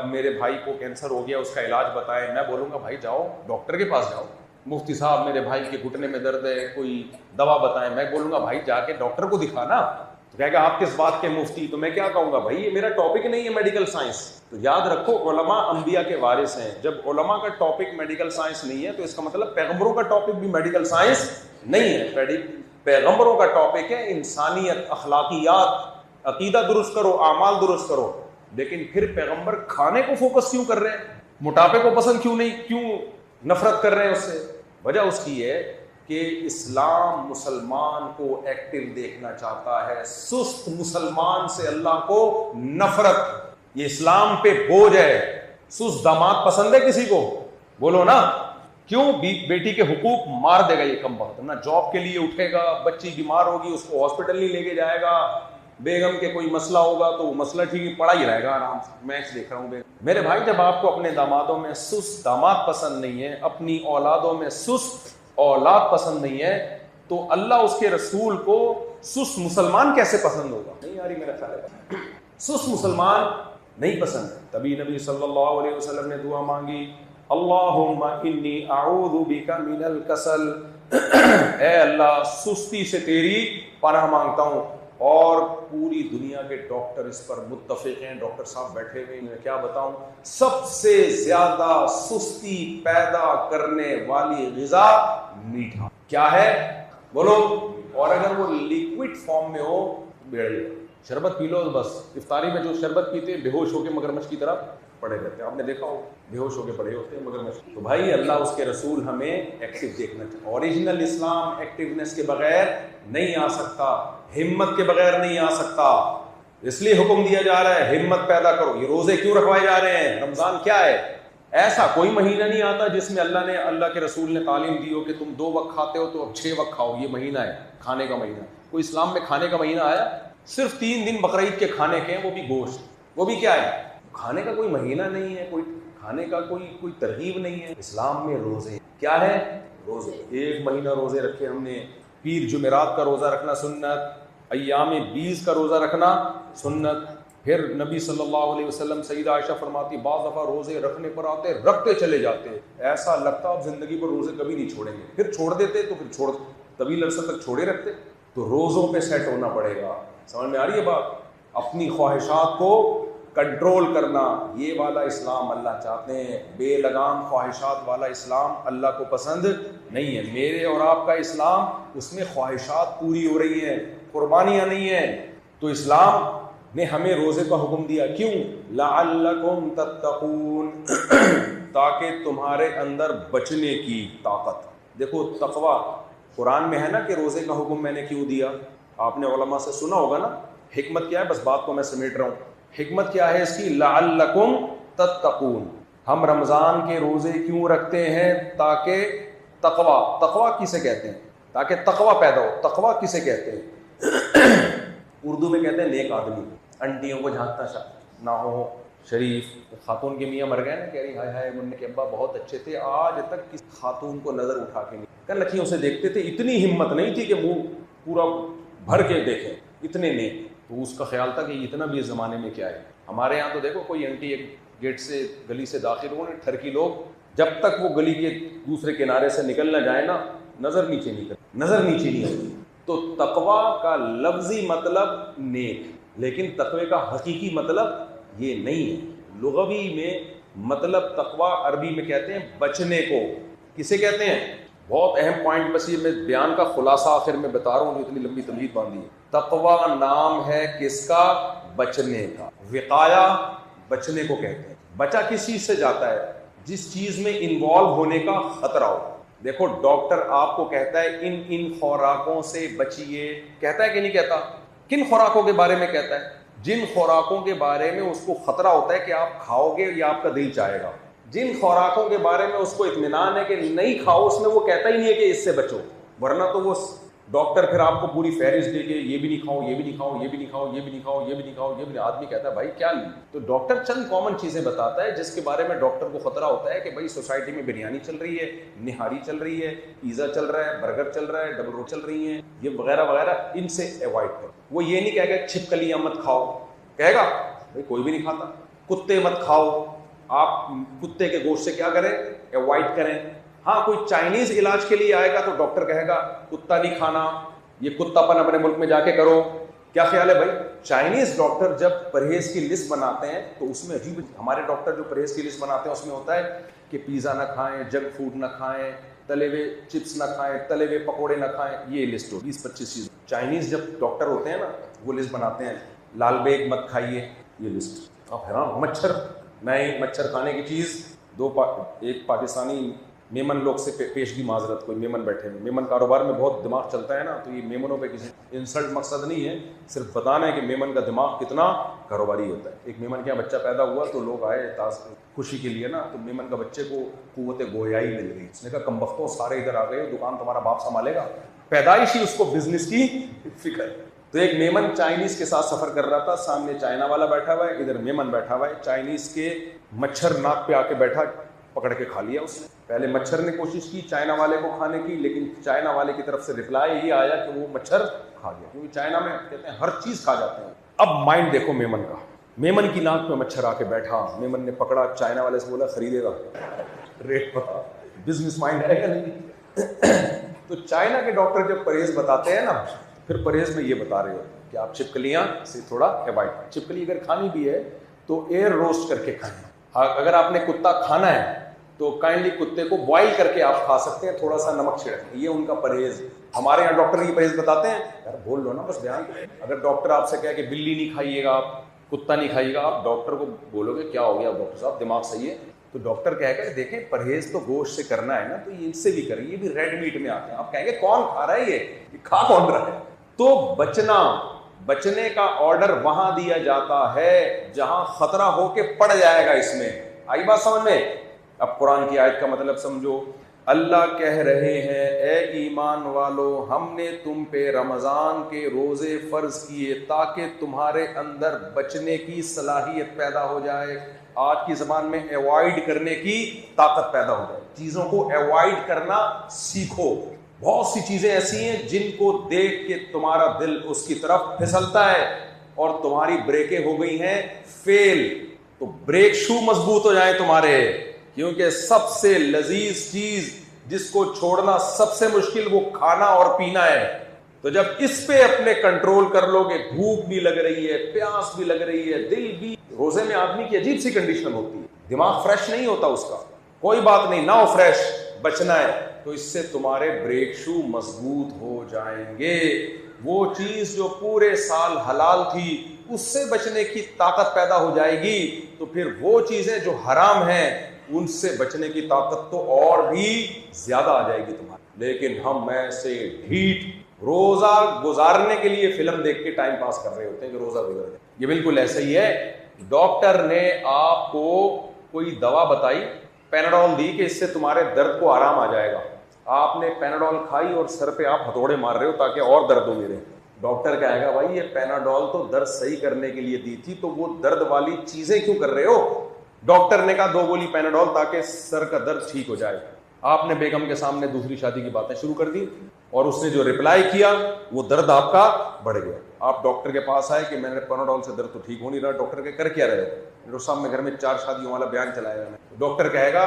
میرے بھائی کو کینسر ہو گیا, اس کا علاج بتائیں. میں بولوں گا بھائی جاؤ ڈاکٹر کے پاس جاؤ. مفتی صاحب میرے بھائی کے گھٹنے میں درد ہے, کوئی دوا بتائیں. میں بولوں گا بھائی جا کے ڈاکٹر کو دکھانا. تو کہے گا آپ کس بات کے مفتی؟ تو میں کیا کہوں گا بھائی یہ میرا ٹاپک نہیں ہے میڈیکل سائنس. تو یاد رکھو علماء انبیاء کے وارث ہیں. جب علماء کا ٹاپک میڈیکل سائنس نہیں ہے تو اس کا مطلب پیغمبروں کا ٹاپک بھی میڈیکل سائنس نہیں ہے. پیغمبروں کا ٹاپک ہے انسانیت, اخلاقیات, عقیدہ درست کرو, اعمال درست کرو. لیکن پھر پیغمبر کھانے کو فوکس کیوں کر رہے ہیں, موٹاپے کو پسند کیوں نہیں, کیوں نفرت کر رہے ہیں اس سے؟ وجہ اس کی ہے کہ اسلام مسلمان کو ایکٹیو دیکھنا چاہتا ہے، سست مسلمان سے اللہ کو نفرت. یہ اسلام پہ بوجھ ہے. سست داماد پسند ہے کسی کو؟ بولو نا. کیوں؟ بیٹی کے حقوق مار دے گا یہ کم وقت، نہ جاب کے لیے اٹھے گا، بچی بیمار ہوگی اس کو ہاسپٹل نہیں لے کے جائے گا، بیگم کے کوئی مسئلہ ہوگا تو وہ مسئلہ ٹھیک پڑا ہی رہے گا آرام سے. میچ دیکھ رہا ہوں میرے بھائی. جب آپ کو اپنے دامادوں میں سست داماد پسند نہیں ہے، اپنی اولادوں میں سست اولاد پسند نہیں ہے، تو اللہ اس کے رسول کو سست مسلمان کیسے پسند ہوگا؟ نہیں آ رہی میرا خیال ہے. سست مسلمان نہیں پسند. تبھی نبی صلی اللہ علیہ وسلم نے دعا مانگی، اللہم انی اعوذ بک من الکسل. اے اللہ سستی سے تیری پناہ مانگتا ہوں. اور پوری دنیا کے ڈاکٹر اس پر متفق ہیں. ڈاکٹر صاحب بیٹھے ہوئے، میں کیا بتاؤں، سب سے زیادہ سستی پیدا کرنے والی غذا میٹھا کیا ہے؟ بولو. اور اگر وہ لیکوڈ فارم میں ہو، بیڑی شربت پی لو بس. افطاری میں جو شربت پیتے ہیں بے ہوش ہو کے مگرمچھ کی طرح پڑے رہتے ہیں. آپ نے دیکھا ہو بے ہوش ہو کے پڑے ہوتے ہیں مگرمچھ. تو بھائی اللہ اس کے رسول ہمیں ایکٹیو دیکھنا چاہیے. اوریجنل اسلام ایکٹیونیس کے بغیر نہیں آ سکتا، ہمت کے بغیر نہیں آ سکتا. اس لیے حکم دیا جا رہا ہے ہمت پیدا کرو. یہ روزے کیوں رکھوائے جا رہے ہیں؟ رمضان کیا ہے؟ ایسا کوئی مہینہ نہیں آتا جس میں اللہ کے رسول نے تعلیم دی ہو کہ تم 2 وقت کھاتے ہو تو اب 6 وقت کھاؤ. یہ مہینہ ہے کھانے کا مہینہ. کوئی اسلام میں کھانے کا مہینہ آیا؟ صرف 3 دن بقرعید کے کھانے کے ہیں، وہ بھی گوشت. وہ بھی کیا ہے؟ کھانے کا کوئی مہینہ نہیں ہے، کوئی کھانے کا کوئی ترغیب نہیں ہے. اسلام میں روزے کیا ہے؟ روزے. 1 مہینہ روزے رکھے ہم نے. پیر جمعرات کا روزہ رکھنا سنت، ایام 20 کا روزہ رکھنا سنت. پھر نبی صلی اللہ علیہ وسلم، سیدہ عائشہ فرماتی بعض دفعہ روزے رکھنے پر آتے رکھتے چلے جاتے، ایسا لگتا اب زندگی پر روزے کبھی نہیں چھوڑیں گے. پھر چھوڑ دیتے تو پھر طویل عرصے تک چھوڑے رکھتے. تو روزوں پہ سیٹ ہونا پڑے گا. سمجھ میں آ رہی ہے بات؟ اپنی خواہشات کو کنٹرول کرنا، یہ والا اسلام اللہ چاہتے ہیں. بے لگام خواہشات والا اسلام اللہ کو پسند نہیں ہے. میرے اور آپ کا اسلام، اس میں خواہشات پوری ہو رہی ہیں، قربانیاں نہیں ہیں. تو اسلام نے ہمیں روزے کا حکم دیا. کیوں؟ لعلکم تتقون، تاکہ تمہارے اندر بچنے کی طاقت. دیکھو تقویٰ قرآن میں ہے نا کہ روزے کا حکم میں نے کیوں دیا. آپ نے علماء سے سنا ہوگا نا. حکمت کیا ہے؟ بس بات کو میں سمیٹ رہا ہوں. حکمت کیا ہے اس کی؟ لعلکم تتقون. ہم رمضان کے روزے کیوں رکھتے ہیں؟ تاکہ تقویٰ کسے کہتے ہیں؟ تاکہ تقویٰ پیدا ہو. تقویٰ کسے کہتے ہیں؟ اردو میں کہتے ہیں نیک آدمی. انٹیوں کو جھانکتا نہ ہو، شریف. خاتون کے میاں مر گئے نا، کہہ رہی ہائے ہائے منہ کے ابا بہت اچھے تھے، آج تک کسی خاتون کو نظر اٹھا کے نہیں. کل لکھیوں سے دیکھتے تھے، اتنی ہمت نہیں تھی کہ منہ پورا بھر کے دیکھیں، اتنے نیک. تو اس کا خیال تھا کہ اتنا بھی اس زمانے میں کیا ہے. ہمارے یہاں تو دیکھو کوئی انٹی ایک گیٹ سے گلی سے داخل ہو، ٹھرکی لوگ جب تک وہ گلی کے دوسرے کنارے سے نکل نہ جائے نا، نظر نیچے نہیں آتی. تو تقویٰ کا لفظی مطلب نیک، لیکن تقوی کا حقیقی مطلب یہ نہیں ہے. لغوی میں مطلب تقویٰ عربی میں کہتے ہیں بچنے کو. کسے کہتے ہیں؟ بہت اہم پوائنٹ، بس یہ میں بیان کا خلاصہ آخر میں بتا رہا ہوں جو اتنی لمبی تمہید باندھی ہے. تقویٰ نام ہے کس کا؟ بچنے کا. وقایا بچنے کو کہتے ہیں. بچا کس چیز سے جاتا ہے؟ جس چیز میں انوالو ہونے کا خطرہ ہو. دیکھو ڈاکٹر آپ کو کہتا ہے ان خوراکوں سے بچیے، کہتا ہے کہ نہیں کہتا؟ کن خوراکوں کے بارے میں کہتا ہے؟ جن خوراکوں کے بارے میں اس کو خطرہ ہوتا ہے کہ آپ کھاؤ گے یا آپ کا دل چاہے گا. جن خوراکوں کے بارے میں اس کو اطمینان ہے کہ نہیں کھاؤ، اس میں وہ کہتا ہی نہیں ہے کہ اس سے بچو. ورنہ تو وہ ڈاکٹر پھر آپ کو پوری فہرست دے کے یہ بھی نہیں کھاؤ، یہ بھی نہیں کھاؤ، یہ بھی نہیں کھاؤ، یہ بھی نہیں کھاؤ، یہ بھی نہیں کھاؤ، یہ بھی نہیں. آدمی کہتا ہے بھائی کیا نہیں. تو ڈاکٹر چند کامن چیزیں بتاتا ہے جس کے بارے میں ڈاکٹر کو خطرہ ہوتا ہے کہ بھائی سوسائٹی میں بریانی چل رہی ہے، نہاری چل رہی ہے، پیزا چل رہا ہے، برگر چل رہا ہے، ڈبل روٹی چل رہی ہیں، یہ وغیرہ وغیرہ، ان سے ایوائڈ کرو. وہ یہ نہیں کہے گا چھپکلیاں مت کھاؤ، کہے گا بھائی کوئی بھی نہیں کھاتا. کتے مت کھاؤ، آپ کتے کے گوشت سے کیا کریں؟ ایوائڈ کریں. ہاں کوئی چائنیز علاج کے لیے آئے گا تو ڈاکٹر کہے گا کتا نہیں کھانا، یہ کتا پن اپنے ملک میں جا کے کرو. کیا خیال ہے بھائی؟ چائنیز ڈاکٹر جب پرہیز کی لسٹ بناتے ہیں تو اس میں عجیب، ہمارے ڈاکٹر جو پرہیز کی لسٹ بناتے ہیں اس میں ہوتا ہے کہ پیزا نہ کھائیں، جنک فوڈ نہ کھائیں، تلے ہوئے چپس نہ کھائیں، تلے ہوئے پکوڑے نہ کھائیں. یہ لسٹ ہو 20-25 چیز. چائنیز جب ڈاکٹر ہوتے ہیں نا وہ لسٹ بناتے ہیں، لال بیگ مت کھائیے، یہ لسٹ. آپ حیران، مچھر، میں مچھر کھانے کی چیز ایک پاکستانی میمن لوگ سے پیشگی معذرت، کوئی میمن بیٹھے ہیں، میمن کاروبار میں بہت دماغ چلتا ہے نا، تو یہ میمنوں پہ کسی انسلٹ مقصد نہیں ہے، صرف بتانا ہے کہ میمن کا دماغ کتنا کاروباری ہوتا ہے۔ ایک میمن کے یہاں بچہ پیدا ہوا تو لوگ آئے خوشی کے لیے نا، تو میمن کا بچے کو قوت گویائی مل گئی، اس نے کہا کم بختوں سارے ادھر آ گئے، دکان تمہارا باپ سنبھالے گا، پیدائش ہی اس کو بزنس کی فکر۔ تو ایک میمن چائنیز کے ساتھ سفر کر رہا تھا، سامنے چائنا والا بیٹھا ہوا ہے، ادھر میمن بیٹھا ہوا ہے، چائنیز کے مچھر ناک پہ آ کے بیٹھا، پکڑ کے کھا لیا اس نے۔ پہلے مچھر نے کوشش کی چائنا والے کو کھانے کی، لیکن چائنا والے کی طرف سے ریپلائی یہی آیا کہ وہ مچھر کھا گیا، کیونکہ چائنا میں کہتے ہیں ہر چیز کھا جاتے ہیں۔ اب مائنڈ دیکھو میمن کا، میمن کی ناک پہ مچھر آ کے بیٹھا، میمن نے پکڑا، چائنا والے سے بولا خریدے گا، ریٹ بتا، بزنس مائنڈ ہے یا نہیں؟ تو چائنا کے ڈاکٹر جب پرہیز بتاتے ہیں نا، پھر پرہیز میں یہ بتا رہے ہوتے ہیں کہ آپ چھپکلیاں سے تھوڑا اوائڈ کریں، چھپکلی اگر کھانی بھی ہے تو ایئر روسٹ کر کے کھائیں۔ اگر آپ نے کتا کھانا ہے تو کائنڈلی کتے کو بوائل کر کے آپ کھا سکتے ہیں، تھوڑا سا نمک چھڑک، یہ ان کا پرہیز۔ ہمارے یہاں ڈاکٹر یہ پرہیز بتاتے ہیں، یار بول لو نا بس بیان۔ اگر ڈاکٹر آپ سے کہے کہ بلی نہیں کھائیے گا، آپ کتا نہیں کھائیے گا، آپ ڈاکٹر کو بولو گے کیا ہو گیا ڈاکٹر صاحب دماغ صحیح ہے، تو ڈاکٹر کہے گا دیکھیں پرہیز تو گوشت سے کرنا ہے نا، تو یہ ان سے بھی کریں، یہ بھی ریڈ میٹ میں آتے ہیں۔ آپ کہیں گے کون کھا رہا ہے، یہ کھا کون رہا ہے؟ تو بچنے کا آرڈر وہاں دیا جاتا ہے جہاں خطرہ ہو کے پڑ جائے گا۔ اس میں آئی بات سمجھ میں؟ اب قرآن کی آیت کا مطلب سمجھو، اللہ کہہ رہے ہیں اے ایمان والو، ہم نے تم پہ رمضان کے روزے فرض کیے تاکہ تمہارے اندر بچنے کی صلاحیت پیدا ہو جائے، آج کی زبان میں ایوائڈ کرنے کی طاقت پیدا ہو جائے، چیزوں کو ایوائڈ کرنا سیکھو۔ بہت سی چیزیں ایسی ہیں جن کو دیکھ کے تمہارا دل اس کی طرف پھسلتا ہے اور تمہاری بریکیں ہو گئی ہیں فیل، تو بریک شو مضبوط ہو جائیں تمہارے، کیونکہ سب سے لذیذ چیز جس کو چھوڑنا سب سے مشکل وہ کھانا اور پینا ہے۔ تو جب اس پہ اپنے کنٹرول کر لو گے، بھوک بھی لگ رہی ہے، پیاس بھی لگ رہی ہے، دل بھی، روزے میں آدمی کی عجیب سی کنڈیشن ہوتی ہے، دماغ فریش نہیں ہوتا اس کا، کوئی بات نہیں، نہ ہو فریش، بچنا ہے، تو اس سے تمہارے بریک شو مضبوط ہو جائیں گے۔ وہ چیز جو پورے سال حلال تھی اس سے بچنے کی طاقت پیدا ہو جائے گی، تو پھر وہ چیزیں جو حرام ہیں ان سے بچنے کی طاقت تو اور بھی زیادہ آ جائے گی تمہاری۔ لیکن ہم ایسے ڈھیٹ روزہ گزارنے کے لیے فلم دیکھ کے ٹائم پاس کر رہے ہوتے ہیں کہ روزہ گزر جائے۔ یہ بالکل ایسا ہی ہے، ڈاکٹر نے آپ کو کوئی دوا بتائی، پیناڈول دی کہ اس سے تمہارے درد کو آرام آ جائے گا، آپ نے پیناڈول کھائی اور سر پہ آپ ہتھوڑے مار رہے ہو تاکہ اور درد ہو میرے۔ ڈاکٹر کہے گا بھائی یہ پیناڈول تو درد صحیح کرنے کے لیے دی تھی، تو وہ درد والی چیزیں کیوں کر رہے ہو؟ ڈاکٹر نے کہا 2 گولی پیناڈول تاکہ سر کا درد ٹھیک ہو جائے۔ آپ نے بیگم کے سامنے دوسری شادی کی باتیں شروع کر دی اور اس نے جو ریپلائی کیا وہ درد آپ کا بڑھ گیا۔ آپ ڈاکٹر کے پاس آئے کہ میں نے پیناڈول سے درد تو ٹھیک ہو نہیں رہا، ڈاکٹر کے کر کیا رہے ہو؟ صاحب میں گھر میں 4 شادیوں والا بیان چلایا میں نے۔ ڈاکٹر کہے گا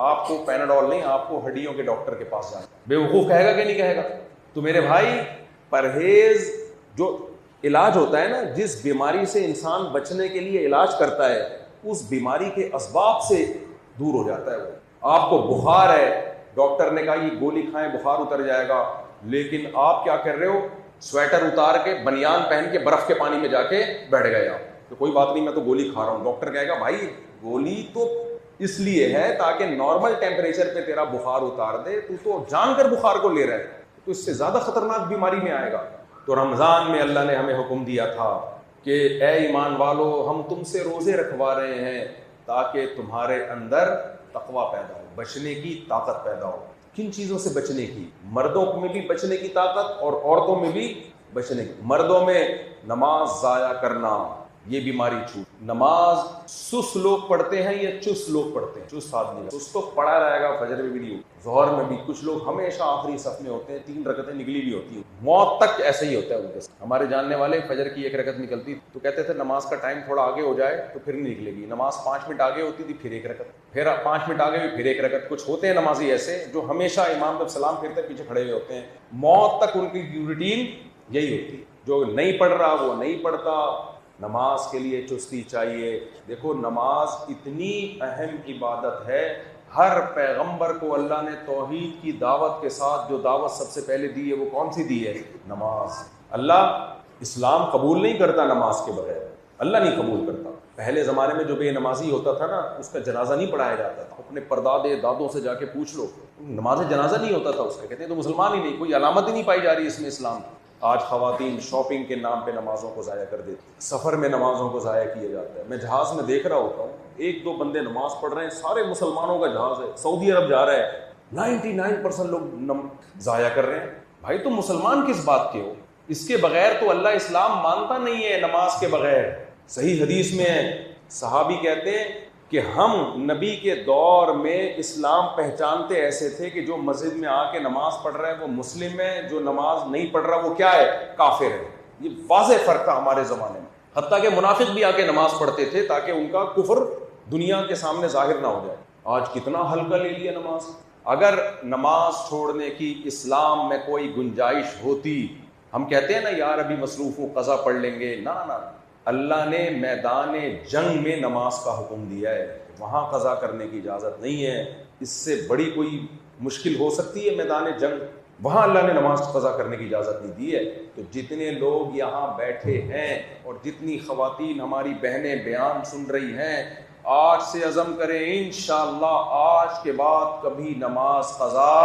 آپ کو پیناڈول نہیں، آپ کو ہڈیوں کے ڈاکٹر کے پاس جانا۔ بے وقوف کہے گا کہ نہیں کہے گا؟ تو میرے بھائی پرہیز جو علاج ہوتا ہے نا، جس بیماری سے انسان بچنے کے لیے علاج کرتا ہے اس بیماری کے اسباب سے دور ہو جاتا ہے۔ وہ آپ کو بخار ہے، ڈاکٹر نے کہا یہ گولی کھائیں بخار اتر جائے گا، لیکن آپ کیا کر رہے ہو؟ سویٹر اتار کے بنیان پہن کے برف کے پانی میں جا کے بیٹھ گئے آپ، تو کوئی بات نہیں میں تو گولی کھا رہا ہوں۔ ڈاکٹر کہے گا بھائی گولی تو اس لیے ہے تاکہ نارمل ٹیمپریچر پہ تیرا بخار اتار دے، تو جان کر بخار کو لے رہا ہے، تو اس سے زیادہ خطرناک بیماری میں آئے گا۔ تو رمضان میں اللہ نے ہمیں حکم دیا تھا کہ اے ایمان والو ہم تم سے روزے رکھوا رہے ہیں تاکہ تمہارے اندر تقوی پیدا ہو، بچنے کی طاقت پیدا ہو۔ کن چیزوں سے بچنے کی؟ مردوں میں بھی بچنے کی طاقت اور عورتوں میں بھی بچنے کی۔ مردوں میں نماز ضائع کرنا، یہ بیماری چھوٹ۔ نماز سست لوگ پڑھتے ہیں یا چست لوگ پڑھتے ہیں؟ چست آدمی سست تو پڑھا رہے گا، فجر میں بھی نہیں ہوگا، ظہر میں بھی۔ کچھ لوگ ہمیشہ آخری صف میں ہوتے ہیں، 3 رکعتیں نکلی بھی ہوتی ہیں، موت تک ایسا ہی ہوتا ہے ان کے ساتھ۔ ہمارے جاننے والے فجر کی 1 رکعت نکلتی تو کہتے تھے نماز کا ٹائم تھوڑا آگے ہو جائے تو پھر نہیں نکلے گی، نماز 5 منٹ آگے ہوتی تھی پھر 1 رکعت، پھر 5 منٹ آگے بھی پھر 1 رکعت۔ کچھ ہوتے ہیں نمازی ایسے جو ہمیشہ امام جب سلام پھرتے پیچھے کھڑے ہوئے ہوتے ہیں، موت تک ان کی روٹین یہی ہوتی ہے۔ جو نہیں پڑھ رہا وہ نہیں پڑھتا۔ نماز کے لیے چستی چاہیے۔ دیکھو نماز اتنی اہم عبادت ہے، ہر پیغمبر کو اللہ نے توحید کی دعوت کے ساتھ جو دعوت سب سے پہلے دی ہے وہ کون سی دی ہے؟ نماز۔ اللہ اسلام قبول نہیں کرتا نماز کے بغیر۔ اللہ نہیں قبول کرتا. پہلے زمانے میں جو بے نمازی ہوتا تھا نا, اس کا جنازہ نہیں پڑھایا جاتا تھا. اپنے پردادے دادوں سے جا کے پوچھ لو, نماز جنازہ نہیں ہوتا تھا اس کا. کہتے ہیں تو مسلمان ہی نہیں, کوئی علامت ہی نہیں پائی جا رہی اس میں اسلام کی. آج خواتین شاپنگ کے نام پہ نمازوں کو ضائع کر دیتی, سفر میں نمازوں کو ضائع کیا جاتا ہے. میں جہاز میں دیکھ رہا ہوتا ہوں, ایک دو بندے نماز پڑھ رہے ہیں, سارے مسلمانوں کا جہاز ہے, سعودی عرب جا رہا ہے, 99% لوگ ضائع کر رہے ہیں. بھائی تم مسلمان کس بات کے ہو؟ اس کے بغیر تو اللہ اسلام مانتا نہیں ہے. نماز کے بغیر صحیح حدیث میں ہے, صحابی کہتے ہیں کہ ہم نبی کے دور میں اسلام پہچانتے ایسے تھے کہ جو مسجد میں آ کے نماز پڑھ رہا ہے وہ مسلم ہے, جو نماز نہیں پڑھ رہا وہ کیا ہے, کافر ہے. یہ واضح فرق تھا ہمارے زمانے میں. حتیٰ کہ منافق بھی آ کے نماز پڑھتے تھے تاکہ ان کا کفر دنیا کے سامنے ظاہر نہ ہو جائے. آج کتنا ہلکا لے لیا نماز. اگر نماز چھوڑنے کی اسلام میں کوئی گنجائش ہوتی, ہم کہتے ہیں نا یار ابھی مصروف ہوں قضا پڑھ لیں گے, نہ اللہ نے میدان جنگ میں نماز کا حکم دیا ہے, وہاں قضا کرنے کی اجازت نہیں ہے. اس سے بڑی کوئی مشکل ہو سکتی ہے میدان جنگ؟ وہاں اللہ نے نماز قضا کرنے کی اجازت نہیں دی ہے. تو جتنے لوگ یہاں بیٹھے ہیں اور جتنی خواتین ہماری بہنیں بیان سن رہی ہیں, آج سے عزم کریں انشاءاللہ آج کے بعد کبھی نماز قضا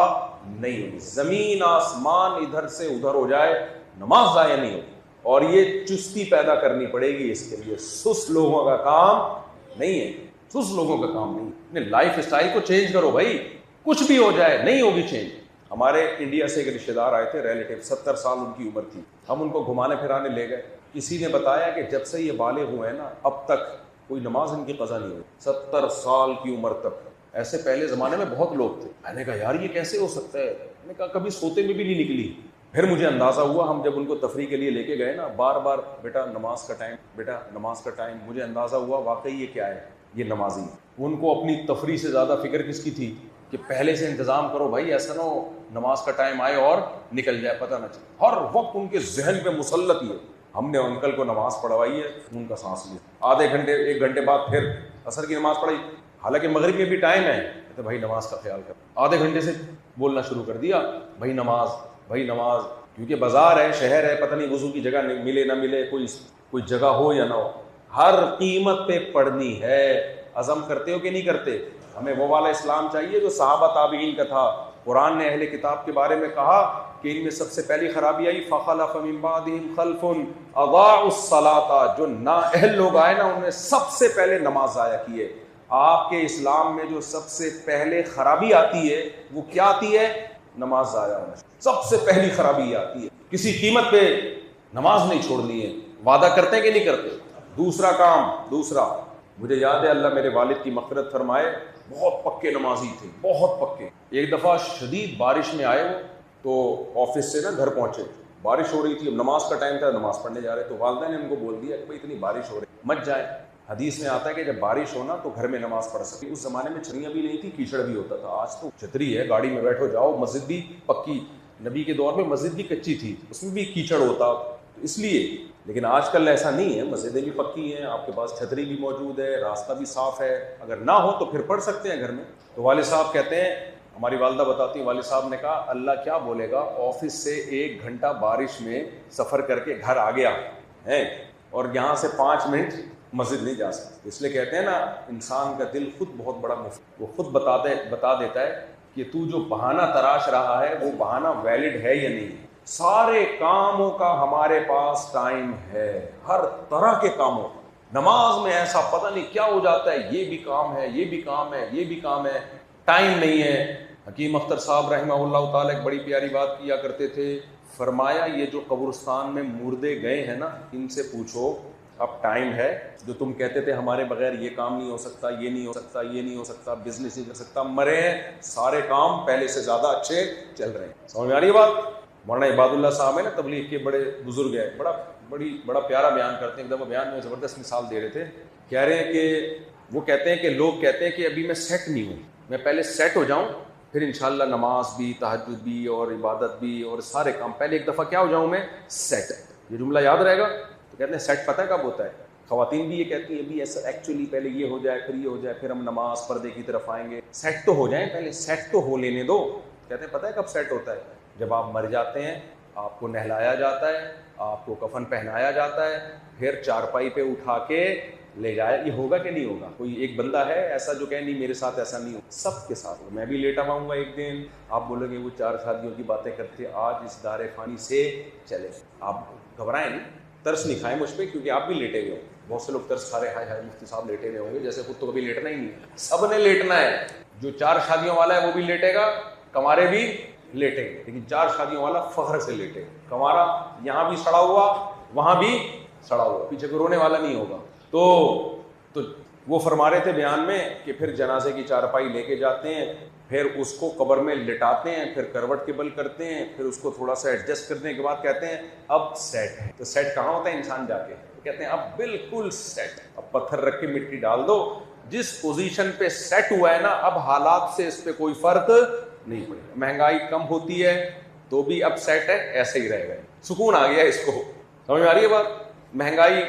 نہیں ہوگی. زمین آسمان ادھر سے ادھر ہو جائے, نماز ضائع نہیں ہوگی. اور یہ چستی پیدا کرنی پڑے گی اس کے لیے. سست لوگوں کا کام نہیں ہے, سست لوگوں کا کام نہیں. اپنے لائف اسٹائل کو چینج کرو بھائی, کچھ بھی ہو جائے نہیں ہوگی چینج. ہمارے انڈیا سے ایک رشتہ دار آئے تھے, ریلیٹیو, 70 سال ان کی عمر تھی. ہم ان کو گھمانے پھرانے لے گئے. کسی نے بتایا کہ جب سے یہ بالغ ہوئے ہیں نا اب تک کوئی نماز ان کی قضا نہیں ہوئی, 70 سال کی عمر تک. ایسے پہلے زمانے میں بہت لوگ تھے. میں نے کہا یار یہ کیسے ہو سکتا ہے؟ میں نے کہا کبھی سوتے میں بھی نہیں نکلی. پھر مجھے اندازہ ہوا, ہم جب ان کو تفریح کے لیے لے کے گئے نا, بار بار بیٹا نماز کا ٹائم, بیٹا نماز کا ٹائم, مجھے اندازہ ہوا واقعی یہ کیا ہے, یہ نمازی. ان کو اپنی تفریح سے زیادہ فکر کس کی تھی کہ پہلے سے انتظام کرو بھائی, ایسا نہ ہو نماز کا ٹائم آئے اور نکل جائے, پتہ نہ چلے. ہر وقت ان کے ذہن پہ مسلط ہی ہے. ہم نے انکل کو نماز پڑھوائی ہے, ان کا سانس لیا. آدھے گھنٹے 1 گھنٹے بعد پھر عصر کی نماز پڑھائی, حالانکہ مغرب میں بھی ٹائم ہے. کہتے بھائی نماز کا خیال کر. آدھے گھنٹے سے بولنا شروع کر دیا, بھائی نماز, بھائی نماز. کیونکہ بازار ہے, شہر ہے, پتہ نہیں وضو کی جگہ ملے نہ ملے, کوئی جگہ ہو یا نہ ہو, ہر قیمت پہ پڑھنی ہے. عزم کرتے ہو کہ نہیں کرتے؟ ہمیں وہ والا اسلام چاہیے جو صحابہ تابعین کا تھا. قرآن نے اہل کتاب کے بارے میں کہا کہ ان میں سب سے پہلی خرابی آئی فَخَلَفَ مِن بَعْدِهِمْ خَلْفٌ أَضَاعُوا الصَّلَاةَ. جو نااہل لوگ آئے نا, انہوں نے سب سے پہلے نماز ضائع کی ہے. آپ کے اسلام میں جو سب سے پہلے خرابی آتی ہے وہ کیا آتی ہے؟ نماز ضائع ہونا. سب سے پہلی خرابی آتی ہے. کسی قیمت پہ نماز نہیں چھوڑنی ہے. وعدہ کرتے ہیں کہ نہیں کرتے؟ دوسرا کام, مجھے یاد ہے, اللہ میرے والد کی مغفرت فرمائے, بہت پکے نمازی تھے, بہت پکے. ایک دفعہ شدید بارش میں آئے وہ, تو آفس سے نا گھر پہنچے, بارش ہو رہی تھی, اب نماز کا ٹائم تھا, نماز پڑھنے جا رہے. تو والدہ نے ان کو بول دیا کہ بھائی اتنی بارش ہو رہی مت جائیں. حدیث میں آتا ہے کہ جب بارش ہونا تو گھر میں نماز پڑھ سکتی. اس زمانے میں چھتریاں بھی نہیں تھی, کیچڑ بھی ہوتا تھا. آج تو چھتری ہے, گاڑی میں بیٹھو جاؤ, مسجد بھی پکی. نبی کے دور میں مسجد بھی کچی تھی, اس میں بھی کیچڑ ہوتا, اس لیے. لیکن آج کل ایسا نہیں ہے, مسجدیں بھی پکی ہیں, آپ کے پاس چھتری بھی موجود ہے, راستہ بھی صاف ہے. اگر نہ ہو تو پھر پڑھ سکتے ہیں گھر میں. تو والد صاحب کہتے ہیں, ہماری والدہ بتاتی ہیں, والد صاحب نے کہا اللہ کیا بولے گا, آفس سے 1 گھنٹہ بارش میں سفر کر کے گھر آ گیا ہے اور یہاں سے 5 منٹ مسجد نہیں جا سکتے. اس لیے کہتے ہیں نا, انسان کا دل خود بہت بڑا وہ خود بتا دیتا ہے کہ تو جو بہانہ تراش رہا ہے وہ بہانہ ویلڈ ہے یا نہیں. سارے کاموں کا ہمارے پاس ٹائم ہے, ہر طرح کے کاموں کا. نماز میں ایسا پتہ نہیں کیا ہو جاتا ہے, یہ بھی کام ہے, یہ بھی کام ہے, یہ بھی کام ہے, ٹائم نہیں ہے. حکیم اختر صاحب رحمہ اللہ تعالیٰ ایک بڑی پیاری بات کیا کرتے تھے, فرمایا یہ جو قبرستان میں مردے گئے ہیں نا, ان سے پوچھو اب ٹائم ہے. جو تم کہتے تھے ہمارے بغیر یہ کام نہیں ہو سکتا, یہ نہیں ہو سکتا, یہ نہیں ہو سکتا, بزنس نہیں کر سکتا, مرے ہیں, سارے کام پہلے سے زیادہ اچھے چل رہے ہیں. سمجھ میں آ رہی ہے بات؟ مولانا عباد اللہ صاحب ہے نا, تبلیغ کے بڑے بزرگ ہیں, بڑا پیارا بیان کرتے ہیں. ایک دفعہ بیان میں زبردست مثال دے رہے تھے, کہہ رہے ہیں کہ وہ کہتے ہیں کہ لوگ کہتے ہیں کہ ابھی میں سیٹ نہیں ہوں, میں پہلے سیٹ ہو جاؤں پھر انشاءاللہ نماز بھی, تہجد بھی اور عبادت بھی اور سارے کام, پہلے ایک دفعہ کیا ہو جاؤں میں, سیٹ. یہ جملہ یاد رہے گا. تو کہتے ہیں سیٹ پتہ ہے کب ہوتا ہے؟ خواتین بھی یہ کہتی ہیں ابھی ایسا ایکچولی پہلے یہ ہو جائے, پھر یہ ہو جائے, پھر ہم نماز پردے کی طرف آئیں گے. سیٹ تو ہو جائیں, پہلے سیٹ تو ہو لینے دو. کہتے ہیں پتہ ہے کب سیٹ ہوتا ہے؟ جب آپ مر جاتے ہیں, آپ کو نہلایا جاتا ہے, آپ کو کفن پہنایا جاتا ہے, پھر چارپائی پہ اٹھا کے لے جائے. یہ ہوگا کہ نہیں ہوگا؟ کوئی ایک بندہ ہے ایسا جو کہے نہیں میرے ساتھ ایسا نہیں ہو؟ سب کے ساتھ. میں بھی لیٹا ہوا ہوں گا ایک دن, آپ بولیں گے وہ 4 شادیوں کی باتیں کرتے, آج اس دار فانی سے چلے. آپ گھبرائیں نہیں, ترس نہیں کھائیں مجھ پہ, کیونکہ آپ بھی لیٹے ہوئے ہو. بہت سے لوگ ترس کھا رہے, ہائے ہائے مفتی صاحب لیٹے ہوئے ہوں گے, جیسے خود تو کبھی لیٹنا ہی نہیں ہے. سب نے لیٹنا ہے. جو 4 شادیوں والا ہے وہ بھی لیٹے گا, کمارے بھی لیٹیں گے, لیکن 4 شادیوں والا فخر سے لیٹے گا. کمارا یہاں بھی سڑا ہوا وہاں بھی سڑا ہوا, پیچھے کو رونے والا نہیں ہوگا. تو وہ فرما رہے تھے بیان میں کہ پھر جنازے کی چارپائی لے کے جاتے ہیں, پھر اس کو قبر میں لٹاتے ہیں, پھر کروٹ کے بل کرتے ہیں, پھر اس کو تھوڑا سا ایڈجسٹ کرنے کے بعد کہتے ہیں اب سیٹ ہے. تو سیٹ کہاں ہوتا ہے انسان جا کے؟ کہتے ہیں اب بالکل سیٹ. اب پتھر رکھ کے مٹی ڈال دو, جس پوزیشن پہ سیٹ ہوا ہے نا, اب حالات سے اس پہ کوئی فرق نہیں پڑے گا. مہنگائی کم ہوتی ہے تو بھی اب سیٹ ہے, ایسے ہی رہے گا. سکون آ گیا اس کو, سمجھ میں آ رہی ہے بات؟ مہنگائی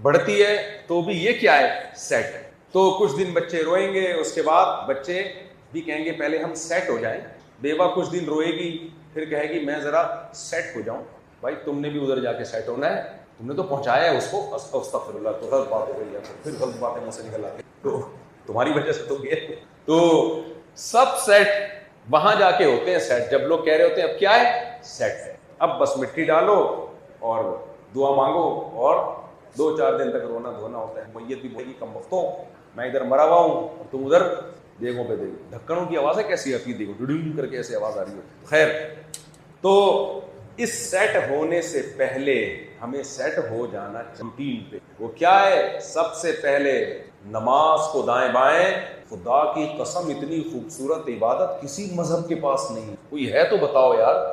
بڑھتی ہے تو بھی یہ کیا ہے؟ سیٹ ہے. تو کچھ دن بچے روئیں گے, اس کے بعد بچے بھی کہیں گے پہلے ہم سیٹ ہو جائیں. بیوہ کچھ دن روئے گی, پھر کہے گی میں ذرا سیٹ ہو جاؤں. بھائی تم نے بھی ادھر جا کے سیٹ ہونا ہے, تم نے تو پہنچایا ہے اس کو. استغفر اللہ, تو غلط بات ہو گئی ہے, پھر غلط باتیں منہ سے نکل آتی, تو تمہاری وجہ سے تو گئے. تو سب سیٹ وہاں جا کے ہوتے ہیں سیٹ, جب لوگ کہہ رہے ہوتے ہیں اب کیا ہے؟ سیٹ ہے. اب بس مٹی ڈالو اور دعا مانگو, اور 2-4 دن تک رونا دھونا ہوتا ہے. میت بھی بولے گی کم وقتوں, میں ادھر مرا ہوا ہوں اور تم ادھر دیگوں پہ دیکھو. ڈھکڑوں کی آوازیں کیسی آتی ہے, دیکھو ڈڈڈ کر کے ایسے آواز آ رہی ہے. خیر, تو اس سیٹ ہونے سے پہلے ہمیں سیٹ ہو جانا چمپین پہ. وہ کیا ہے؟ سب سے پہلے نماز کو دائیں بائیں. خدا کی قسم اتنی خوبصورت عبادت کسی مذہب کے پاس نہیں. کوئی ہے تو بتاؤ یار,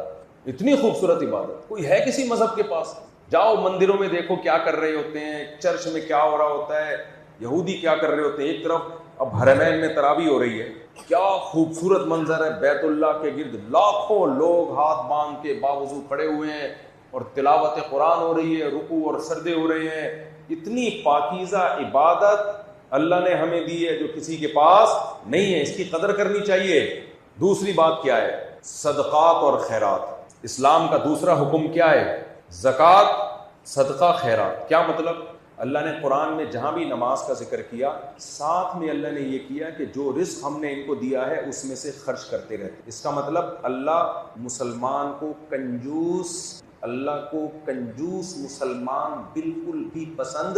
اتنی خوبصورت عبادت کوئی ہے کسی مذہب کے پاس؟ جاؤ مندروں میں دیکھو کیا کر رہے ہوتے ہیں, چرچ میں کیا ہو رہا ہوتا ہے, یہودی کیا کر رہے ہوتے ہیں. ایک طرف اب حرمین میں تراویح ہو رہی ہے, کیا خوبصورت منظر ہے, بیت اللہ کے گرد لاکھوں لوگ ہاتھ باندھ کے باوضو کھڑے ہوئے ہیں, اور تلاوت قرآن ہو رہی ہے, رکوع اور سجدے ہو رہے ہیں. اتنی پاکیزہ عبادت اللہ نے ہمیں دی ہے جو کسی کے پاس نہیں ہے. اس کی قدر کرنی چاہیے. دوسری بات کیا ہے؟ صدقات اور خیرات. اسلام کا دوسرا حکم کیا ہے؟ زکوٰۃ, صدقہ, خیرات. کیا مطلب؟ اللہ نے قرآن میں جہاں بھی نماز کا ذکر کیا, ساتھ میں اللہ نے یہ کیا کہ جو رزق ہم نے ان کو دیا ہے اس میں سے خرچ کرتے رہتے. اس کا مطلب اللہ مسلمان کو کنجوس, اللہ کو کنجوس مسلمان بالکل بھی پسند,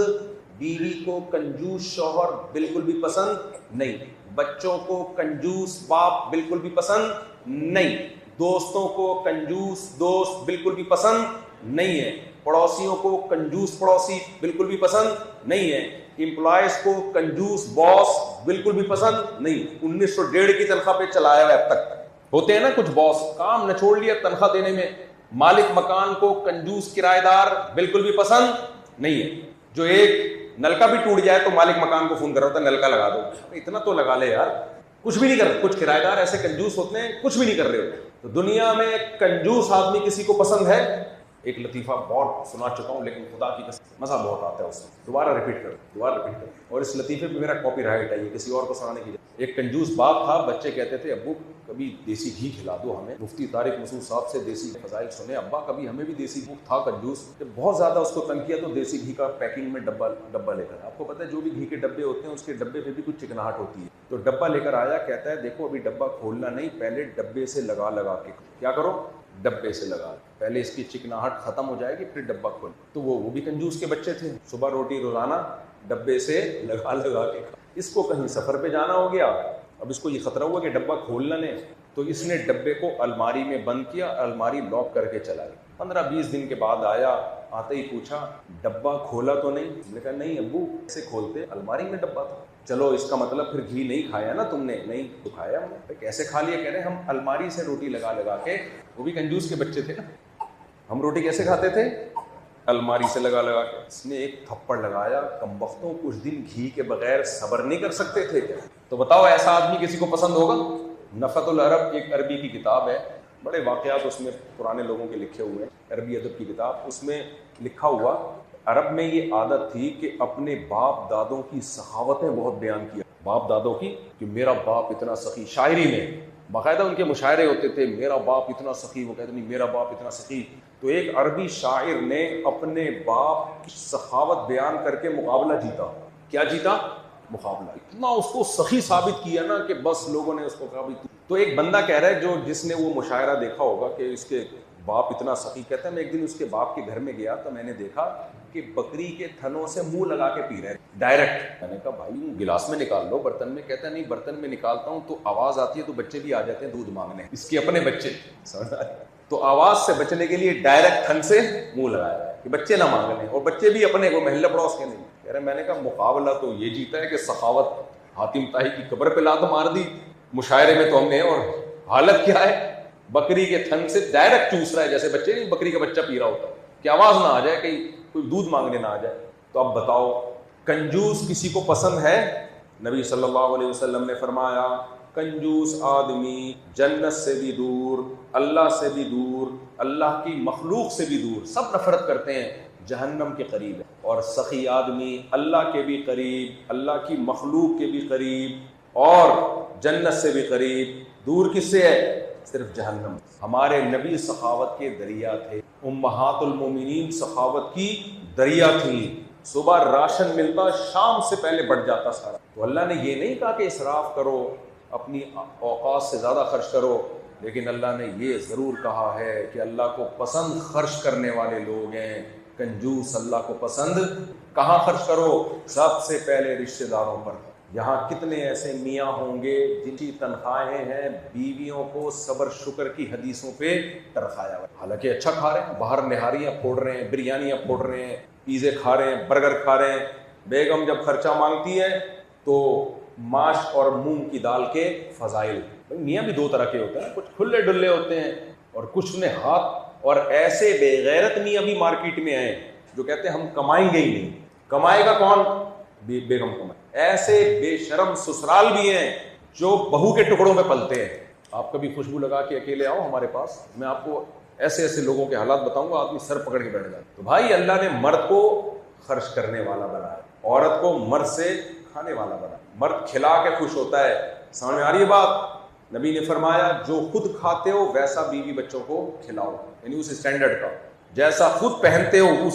بیوی کو کنجوس شوہر بالکل بھی پسند نہیں, بچوں کو کنجوس باپ بالکل بھی پسند نہیں, دوستوں کو کنجوس دوست بالکل بھی پسند نہیں ہے, پڑوسیوں کو کنجوس پڑوسی بالکل بھی پسند نہیں ہے, امپلائز کو کنجوس باس بالکل بھی پسند نہیں. 1901 کی تنخواہ پہ چلایا ہے اب تک. ہوتے ہیں نا کچھ باس, کام نہ چھوڑ لیا تنخواہ دینے میں. مالک مکان کو کنجوس کرایہ دار بالکل بھی پسند نہیں ہے. جو ایک نلکا بھی ٹوٹ جائے تو مالک مکان کو فون کر رہا ہوتا ہے نلکا لگا دو. اتنا تو لگا لے یار, کچھ بھی نہیں کر رہے. کچھ کرایہ دار ایسے کنجوس ہوتے ہیں کچھ بھی نہیں کر رہے ہوتے. تو دنیا میں کنجوس آدمی کسی کو پسند ہے؟ ایک لطیفہ بہت سنا چکا ہوں لیکن خدا کی قسم مزہ بہت آتا ہے اس میں, دوبارہ ریپیٹ کر. اور اس لطیفے پہ میرا کاپی رائٹ ہے, یہ کسی اور کو سنانے کی. ایک کنجوس باپ تھا, بچے کہتے تھے ابو کبھی دیسی گھی کھلا دو ہمیں. مفتی طارق مسعود صاحب سے دیسی فضائل سنے, ابا کبھی ہمیں بھی دیسی گھی. تھا کنجوس, بہت زیادہ اس کو تنگ کیا تو دیسی گھی کا پیکنگ میں ڈبہ لے کر. آپ کو پتہ ہے جو بھی گھی کے ڈبے ہوتے ہیں اس کے ڈبے پہ بھی کچھ چکناہٹ ہوتی ہے. تو ڈبہ لے کر آیا, کہتا ہے دیکھو ابھی ڈبہ کھولنا نہیں, پہلے ڈبے سے لگا کے کیا کرو, ڈبے سے لگا, پہلے اس کی چکناہٹ ختم ہو جائے گی پھر ڈبہ کھول. تو وہ بھی کنجوس کے بچے تھے, صبح روٹی روزانہ ڈبے سے لگا کے. اس کو کہیں سفر پہ جانا ہو گیا, اب اس کو یہ خطرہ ہوا کہ ڈبہ کھولنا نہیں, تو اس نے ڈبے کو الماری میں بند کیا, الماری لاک کر کے چلا گیا. 15-20 دن کے بعد آیا, آتے ہی پوچھا ڈبہ کھولا تو نہیں؟ میں نے کہا نہیں ابو ایسے کھولتے, الماری میں ڈبہ تھا. چلو اس کا مطلب پھر گھی نہیں کھایا نا تم نے؟ نہیں تو کھایا ہم نے. کیسے کھا لیا؟ کہہ رہے ہم الماری سے روٹی لگا کے, وہ بھی کنجوس کے بچے تھے نا, ہم روٹی کیسے کھاتے تھے؟ الماری سے لگا کے. اس نے ایک تھپڑ لگایا, کمبختوں کچھ دن گھی کے بغیر صبر نہیں کر سکتے تھے کیا؟ تو بتاؤ ایسا آدمی کسی کو پسند ہوگا؟ نفت العرب ایک عربی کی کتاب ہے, بڑے واقعات اس میں پرانے لوگوں کے لکھے ہوئے ہیں, عربی ادب کی کتاب. اس میں لکھا ہوا عرب میں یہ عادت تھی کہ اپنے باپ دادوں کی سخاوتیں بہت بیان کیا. باپ دادوں کی کہ میرا باپ اتنا سخی, شاعری میں باقاعدہ ان کے مشاعرے ہوتے تھے, میرا باپ اتنا سخی, وہ کہتے نہیں میرا باپ اتنا سخی. تو ایک عربی شاعر نے اپنے باپ کی سخاوت بیان کر کے مقابلہ جیتا. کیا جیتا؟ مقابلہ. اتنا اس کو سخی ثابت کیا نا کہ بس لوگوں نے اس کو کہا. تو ایک بندہ کہہ رہا ہے جس نے وہ مشاعرہ دیکھا ہوگا کہ اس کے باپ اتنا سخی، کہتا ہے میں ایک دن اس کے باپ کے گھر میں گیا تو میں نے دیکھا کہ بکری کے تھنوں سے منہ لگا کے پی رہے ڈائریکٹ. میں نے کہا بھائی گلاس میں نکال لو برتن میں. کہتا ہے نہیں برتن میں نکالتا ہوں تو آواز آتی ہے تو بچے بھی آ جاتے ہیں دودھ مانگنے، اس کے اپنے بچے. تو آواز سے بچنے کے لیے ڈائریکٹ تھن سے منہ لگایا کہ بچے نہ مانگ لیں، اور بچے بھی اپنے وہ محلہ پڑوس کے نہیں. کہہ رہے میں نے کہا مقابلہ تو یہ جیتا ہے کہ سخاوت حاتم طائی کی قبر پہ لات مار دی. مشاعرے میں تو ہم نے، اور حالت کیا ہے، بکری کے تھن سے ڈائریکٹ چوس رہا ہے جیسے بچے نہیں بکری کا بچہ پی رہا ہوتا کہ آواز نہ آ جائے، کہیں کوئی دودھ مانگنے نہ آ جائے. تو اب بتاؤ کنجوس کسی کو پسند ہے؟ نبی صلی اللہ علیہ وسلم نے فرمایا کنجوس آدمی جنت سے بھی دور، اللہ سے بھی دور، اللہ کی مخلوق سے بھی دور، سب نفرت کرتے ہیں، جہنم کے قریب ہے. اور سخی آدمی اللہ کے بھی قریب، اللہ کی مخلوق کے بھی قریب، اور جنت سے بھی قریب. دور کس سے ہے؟ صرف جہنم. ہمارے نبی سخاوت کے دریا تھے، امہات المومنین سخاوت کی دریا تھیں. صبح راشن ملتا، شام سے پہلے بڑھ جاتا سارا. تو اللہ نے یہ نہیں کہا کہ اسراف کرو، اپنی اوقات سے زیادہ خرچ کرو، لیکن اللہ نے یہ ضرور کہا ہے کہ اللہ کو پسند خرچ کرنے والے لوگ ہیں. کنجوس اللہ کو پسند. کہاں خرچ کرو؟ سب سے پہلے رشتہ داروں پر. یہاں کتنے ایسے میاں ہوں گے جن کی تنخواہیں ہیں بیویوں کو صبر شکر کی حدیثوں پہ ترخایا ہوا، حالانکہ اچھا کھا رہے ہیں، باہر نہاریاں پھوڑ رہے ہیں، بریانیاں پھوڑ رہے ہیں، پیزے کھا رہے ہیں، برگر کھا رہے ہیں. بیگم جب خرچہ مانگتی ہے تو ماش اور مونگ کی دال کے فضائل. میاں بھی دو طرح کے ہوتے ہیں، کچھ کھلے ڈلے ہوتے ہیں اور کچھ نے ہاتھ. اور ایسے بے غیرت میاں بھی مارکیٹ میں آئے جو کہتے ہیں ہم کمائیں گے ہی نہیں. کمائے گا کون؟ بیگم کمائے. ایسے بے شرم سسرال بھی ہیں جو بہو کے ٹکڑوں میں پلتے ہیں. آپ کبھی خوشبو لگا کے اکیلے آؤ ہمارے پاس، میں آپ کو ایسے ایسے لوگوں کے حالات بتاؤں گا، آدمی سر پکڑ کے بیٹھ جائے. تو بھائی اللہ نے مرد کو خرچ کرنے والا بنایا، عورت کو مرد سے کھانے والا بنایا. مرد کھلا کے خوش ہوتا ہے. سمجھ میں آ رہی ہے بات؟ نبی نے فرمایا جو خود کھاتے ہو ویسا بیوی بچوں کو کھلاؤ، یعنی اس اسٹینڈرڈ کا. جیسا خود پہنتے ہو اس